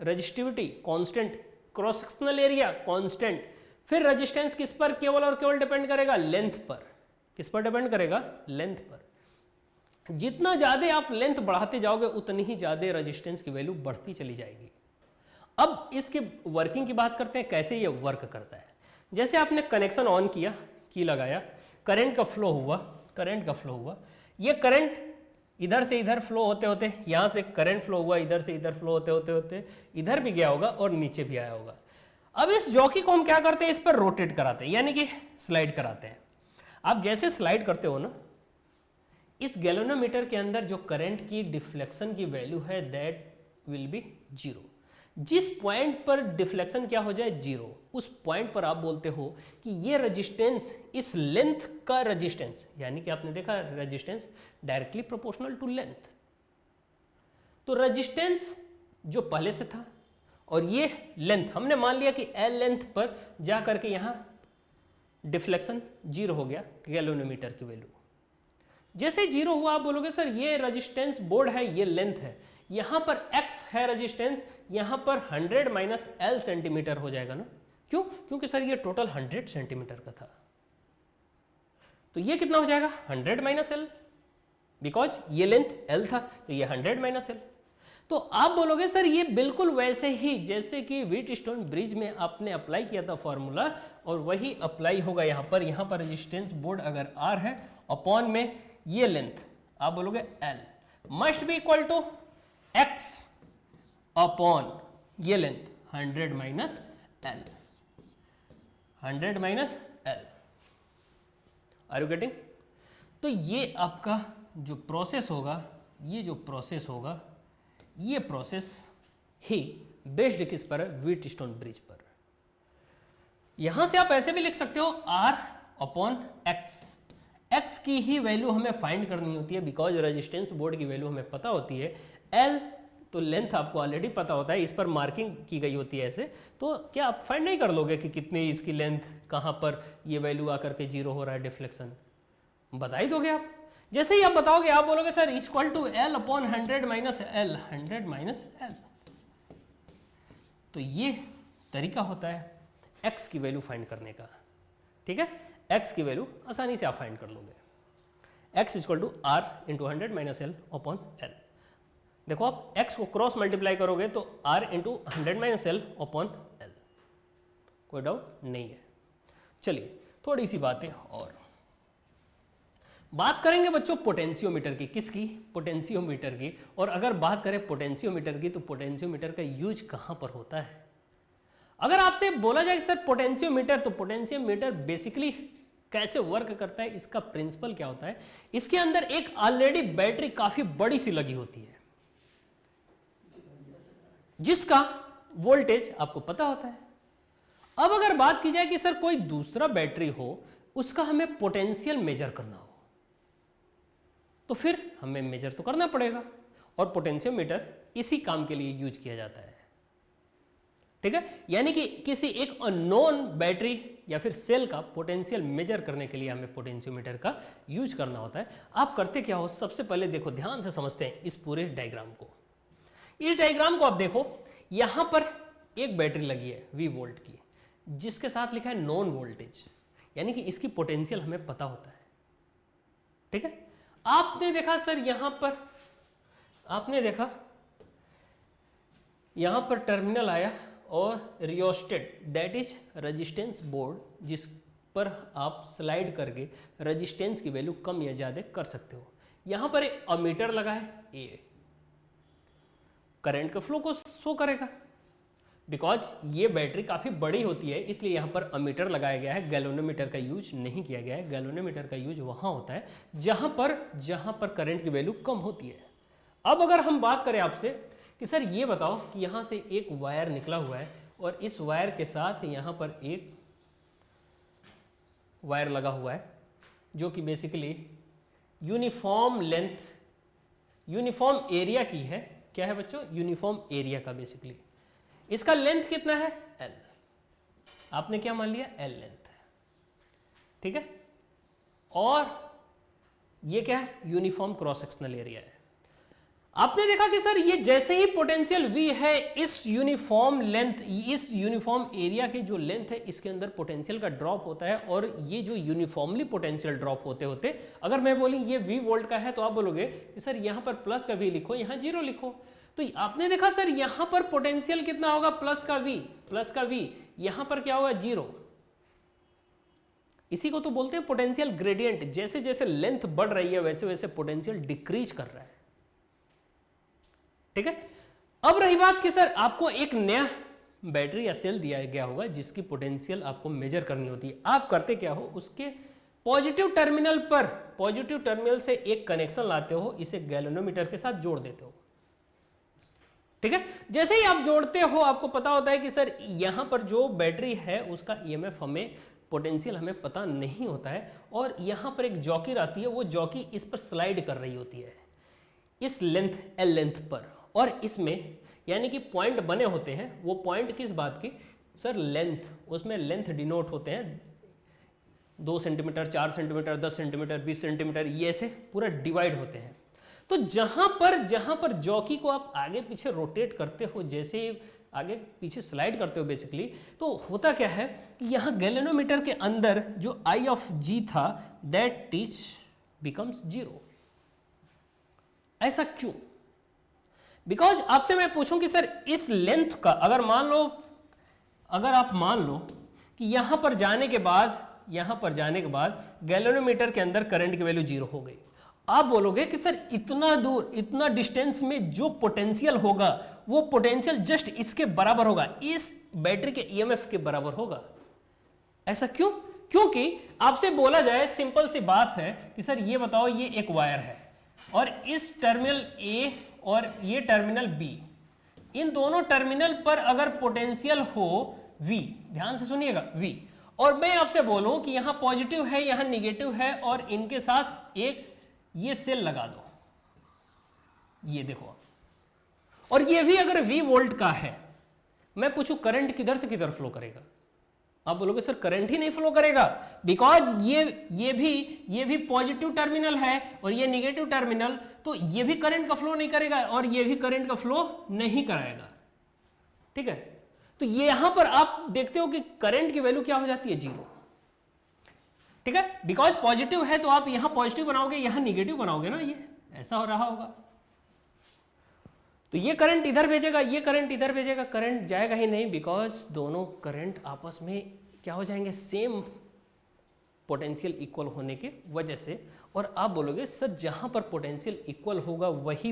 resistivity constant, cross sectional area constant, फिर रेजिस्टेंस किस पर केवल और केवल डिपेंड करेगा, लेंथ पर। किस पर डिपेंड करेगा, लेंथ पर। जितना ज्यादा आप लेंथ बढ़ाते जाओगे उतनी ही ज्यादा रेजिस्टेंस की वैल्यू बढ़ती चली जाएगी। अब इसके वर्किंग की बात करते हैं, कैसे ये वर्क करता है। जैसे आपने कनेक्शन ऑन किया, की लगाया, करंट का फ्लो हुआ, ये करंट इधर से इधर फ्लो होते होते, यहां से करंट फ्लो हुआ, इधर से इधर फ्लो होते होते इधर भी गया होगा और नीचे भी आया होगा। अब इस जॉकी को हम क्या करते हैं, इस पर रोटेट कराते हैं, यानी कि स्लाइड कराते हैं। आप जैसे स्लाइड करते हो ना, इस गैल्वेनोमीटर के अंदर जो करंट की डिफ्लेक्शन की वैल्यू है दैट विल बी 0। जिस पॉइंट पर डिफ्लेक्शन क्या हो जाए, 0, उस पॉइंट पर आप बोलते हो कि ये रेजिस्टेंस इस लेंथ का रेजिस्टेंस, यानी कि आपने देखा resistance directly proportional to length. तो रेजिस्टेंस जो पहले से था और ये लेंथ, हमने मान लिया कि L लेंथ पर जा करके यहां डिफ्लेक्शन 0 हो गया गैल्वेनोमीटर की वैल्यू। जैसे 0 हुआ आप बोलोगे सर ये रेजिस्टेंस बोर्ड है, ये लेंथ है, यहां पर x है रेजिस्टेंस, यहां पर 100 माइनस L सेंटीमीटर हो जाएगा ना। क्यों? क्योंकि सर ये टोटल 100 सेंटीमीटर का था, तो ये कितना हो जाएगा, 100 माइनस L, बिकॉज ये लेंथ L था, तो ये 100 माइनस L। तो आप बोलोगे सर ये बिल्कुल वैसे ही जैसे कि व्हीटस्टोन ब्रिज में आपने अप्लाई किया था फॉर्मूला, और वही अप्लाई होगा यहाँ पर रेजिस्टेंस बोर्ड अगर R है, अपॉन में ये लेंथ, आप बोलोगे L must be equal to x upon ये length 100 minus L, 100 minus L। Are you getting? तो ये आपका जो प्रोसेस होगा, ये प्रोसेस ही बेस्ड किस पर है, व्हीटस्टोन ब्रिज पर। यहां से आप ऐसे भी लिख सकते हो R अपॉन x की ही वैल्यू हमें फाइंड करनी होती है, बिकॉज रेजिस्टेंस बोर्ड की वैल्यू हमें पता होती है। L तो लेंथ आपको ऑलरेडी पता होता है, इस पर मार्किंग की गई होती है ऐसे, तो क्या आप फाइंड नहीं कर लोगे कि कितनी इसकी लेंथ, कहां पर ये वैल्यू आकर के 0 हो रहा है डिफ्लेक्शन, बता ही दोगे आप। जैसे ही आप बताओगे आप बोलोगे sir equal to L upon 100 minus L, 100 minus L। तो ये तरीका होता है x की वैल्यू फाइंड करने का। ठीक है, x की वैल्यू आसानी से आप फाइंड कर लोगे, x equal to R into 100 minus L upon L। देखो आप x को क्रॉस मल्टीप्लाई करोगे तो R into 100 minus L upon L, कोई डाउट नहीं है। चलिए थोड़ी सी बातें और बात करेंगे बच्चों पोटेंशियोमीटर की। किसकी? पोटेंशियोमीटर की। और अगर बात करें पोटेंशियोमीटर की, तो पोटेंशियोमीटर का यूज कहां पर होता है? अगर आपसे बोला जाए कि सर पोटेंशियोमीटर, तो पोटेंशियोमीटर बेसिकली कैसे वर्क करता है, इसका प्रिंसिपल क्या होता है, इसके अंदर एक ऑलरेडी बैटरी काफी बड़ी सी लगी होती है जिसका वोल्टेज आपको पता होता है। अब अगर बात की जाए कि सर कोई दूसरा बैटरी हो, उसका हमें पोटेंशियल मेजर करना हो, तो फिर हमें मेजर तो करना पड़ेगा, और पोटेंशियोमीटर इसी काम के लिए यूज किया जाता है। ठीक है, यानी कि किसी एक अननोन बैटरी या फिर सेल का पोटेंशियल मेजर करने के लिए हमें पोटेंशियोमीटर का यूज करना होता है। आप करते क्या हो, सबसे पहले देखो, ध्यान से समझते हैं इस पूरे डायग्राम को। इस डायग्राम को आप देखो, यहां पर एक बैटरी लगी है V वोल्ट की, जिसके साथ लिखा है नॉन वोल्टेज, यानी कि इसकी पोटेंशियल हमें पता होता है। ठीक है, आपने देखा सर यहां पर, आपने देखा यहां पर टर्मिनल आया और rheostat, that is resistance board, जिस पर आप स्लाइड करके रेजिस्टेंस की वैल्यू कम या ज्यादा कर सकते हो। यहां पर एक अमीटर लगा है, ए करंट के फ्लो को शो करेगा। बिकॉज ये बैटरी काफी बड़ी होती है, इसलिए यहां पर अमीटर लगाया गया है, गैल्वेनोमीटर का यूज नहीं किया गया है। गैल्वेनोमीटर का यूज वहां होता है जहां पर करंट की वैल्यू कम होती है। अब अगर हम बात करें आपसे कि सर ये बताओ कि यहां से एक वायर निकला हुआ है और इस वायर के साथ यहां पर एक वायर लगा हुआ है जो कि basically uniform length, uniform area की है। क्या है बच्चों, यूनिफॉर्म एरिया का बेसिकली। इसका लेंथ कितना है, L, आपने क्या मान लिया, L लेंथ है। ठीक है, और ये क्या है, यूनिफॉर्म क्रॉस सेक्शनल एरिया है। आपने देखा कि सर ये जैसे ही पोटेंशियल V है, इस यूनिफॉर्म लेंथ, इस यूनिफॉर्म एरिया की जो लेंथ है, इसके अंदर पोटेंशियल का ड्रॉप होता है। और ये जो यूनिफॉर्मली पोटेंशियल ड्रॉप होते होते, अगर मैं बोली ये V वोल्ट का है तो आप बोलोगे कि सर यहां पर प्लस का V लिखो, यहां 0 लिखो। तो आपने देखा सर यहां पर पोटेंशियल कितना होगा, प्लस का V, यहां पर क्या होगा, 0। इसी को तो बोलते हैं पोटेंशियल ग्रेडियंट। जैसे जैसे लेंथ बढ़ रही है वैसे वैसे पोटेंशियल डिक्रीज कर रहा है। ठीक है, अब रही बात कि सर आपको एक नया बैटरी या सेल दिया गया होगा जिसकी पोटेंशियल आपको मेजर करनी होती है। आप करते क्या हो, उसके पॉजिटिव टर्मिनल पर, पॉजिटिव टर्मिनल से एक कनेक्शन लाते हो, इसे गैल्वेनोमीटर के साथ जोड़ देते हो। ठीक है, जैसे ही आप जोड़ते हो आपको पता होता है कि सर यहां पर जो बैटरी है उसका ईएमएफ हमें, पोटेंशियल हमें पता नहीं होता है, और यहां पर एक जॉकी आती है, वो जॉकी इस पर स्लाइड कर रही होती है इस लेंथ L लेंथ पर। और इसमें यानी कि पॉइंट बने होते हैं, वो पॉइंट किस बात की, सर लेंथ, उसमें लेंथ डिनोट होते हैं 2 सेंटीमीटर, 4 सेंटीमीटर, 10 सेंटीमीटर, 20 सेंटीमीटर, ये ऐसे पूरा डिवाइड होते हैं। तो जहां पर जॉकी को आप आगे पीछे रोटेट करते हो, जैसे आगे पीछे स्लाइड करते हो बेसिकली, तो होता क्या है कि यहां गैल्वेनोमीटर के अंदर जो I ऑफ G था, दैट इज बिकम्स 0। ऐसा क्यों? बिकॉज आपसे मैं पूछूं कि सर इस लेंथ का अगर आप मान लो कि यहां पर जाने के बाद गैल्वेनोमीटर के अंदर करंट की वैल्यू 0 हो गई, आप बोलोगे कि सर इतना दूर, इतना डिस्टेंस में जो पोटेंशियल होगा वो पोटेंशियल जस्ट इसके बराबर होगा, इस बैटरी के ईएमएफ के बराबर होगा। ऐसा क्यों? क्योंकि आपसे बोला जाए, सिंपल सी बात है कि सर ये बताओ, ये एक वायर है और इस टर्मिनल A और ये टर्मिनल B, इन दोनों टर्मिनल पर अगर पोटेंशियल हो V, ध्यान से सुनिएगा V, और मैं आपसे बोलूं कि यहां पॉजिटिव है, यहां निगेटिव है, और इनके साथ एक ये सेल लगा दो, ये देखो, और ये भी अगर V वोल्ट का है, मैं पूछूं करंट किधर से किधर फ्लो करेगा, आप बोलोगे सर करंट ही नहीं फ्लो करेगा, बिकॉज ये भी पॉजिटिव टर्मिनल है और ये निगेटिव टर्मिनल, तो ये भी करंट का फ्लो नहीं करेगा और ये भी करंट का फ्लो नहीं कराएगा। ठीक है, तो ये यहां पर आप देखते हो कि करंट की वैल्यू क्या हो जाती है, 0। ठीक है, बिकॉज पॉजिटिव है तो आप यहां पॉजिटिव बनाओगे, यहां निगेटिव बनाओगे ना, ये ऐसा हो रहा होगा। तो ये करंट इधर भेजेगा, ये करंट इधर भेजेगा, करंट जाएगा ही नहीं, बिकॉज दोनों करंट आपस में क्या हो जाएंगे, सेम पोटेंशियल इक्वल होने के वजह से। और आप बोलोगे सर जहां पर पोटेंशियल इक्वल होगा वही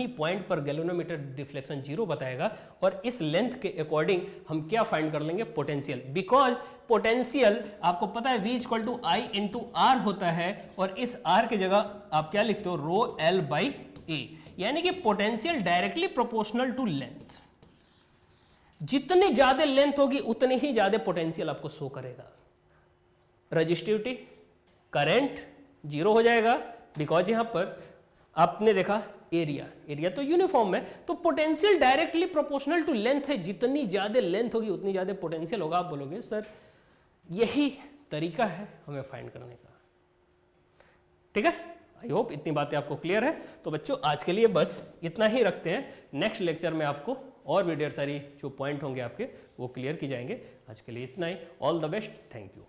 पॉइंट पर गैल्वेनोमीटर डिफ्लेक्शन 0 बताएगा, और इस लेंथ के अकॉर्डिंग हम क्या फाइंड कर लेंगे, पोटेंशियल। बिकॉज पोटेंशियल आपको पता है V equal to I into R होता है, और इस R की जगह आप क्या लिखते हो, रो L बाई ए, यानी कि potential directly proportional to length. जितनी ज्यादा लेंथ होगी उतनी ही ज्यादा पोटेंशियल आपको शो करेगा। रजिस्टिविटी, करंट 0 हो जाएगा, बिकॉज यहां पर आपने देखा एरिया तो यूनिफॉर्म है, तो potential directly proportional to length है। जितनी ज्यादा लेंथ होगी उतनी ज्यादा पोटेंशियल होगा। आप बोलोगे सर यही तरीका है हमें फाइंड करने का। ठीक है, आई होप इतनी बातें आपको क्लियर है। तो बच्चों आज के लिए बस इतना ही रखते हैं। नेक्स्ट लेक्चर में आपको और भी ढेर सारी जो पॉइंट होंगे आपके वो क्लियर की जाएंगे। आज के लिए इतना ही। All the best, thank you.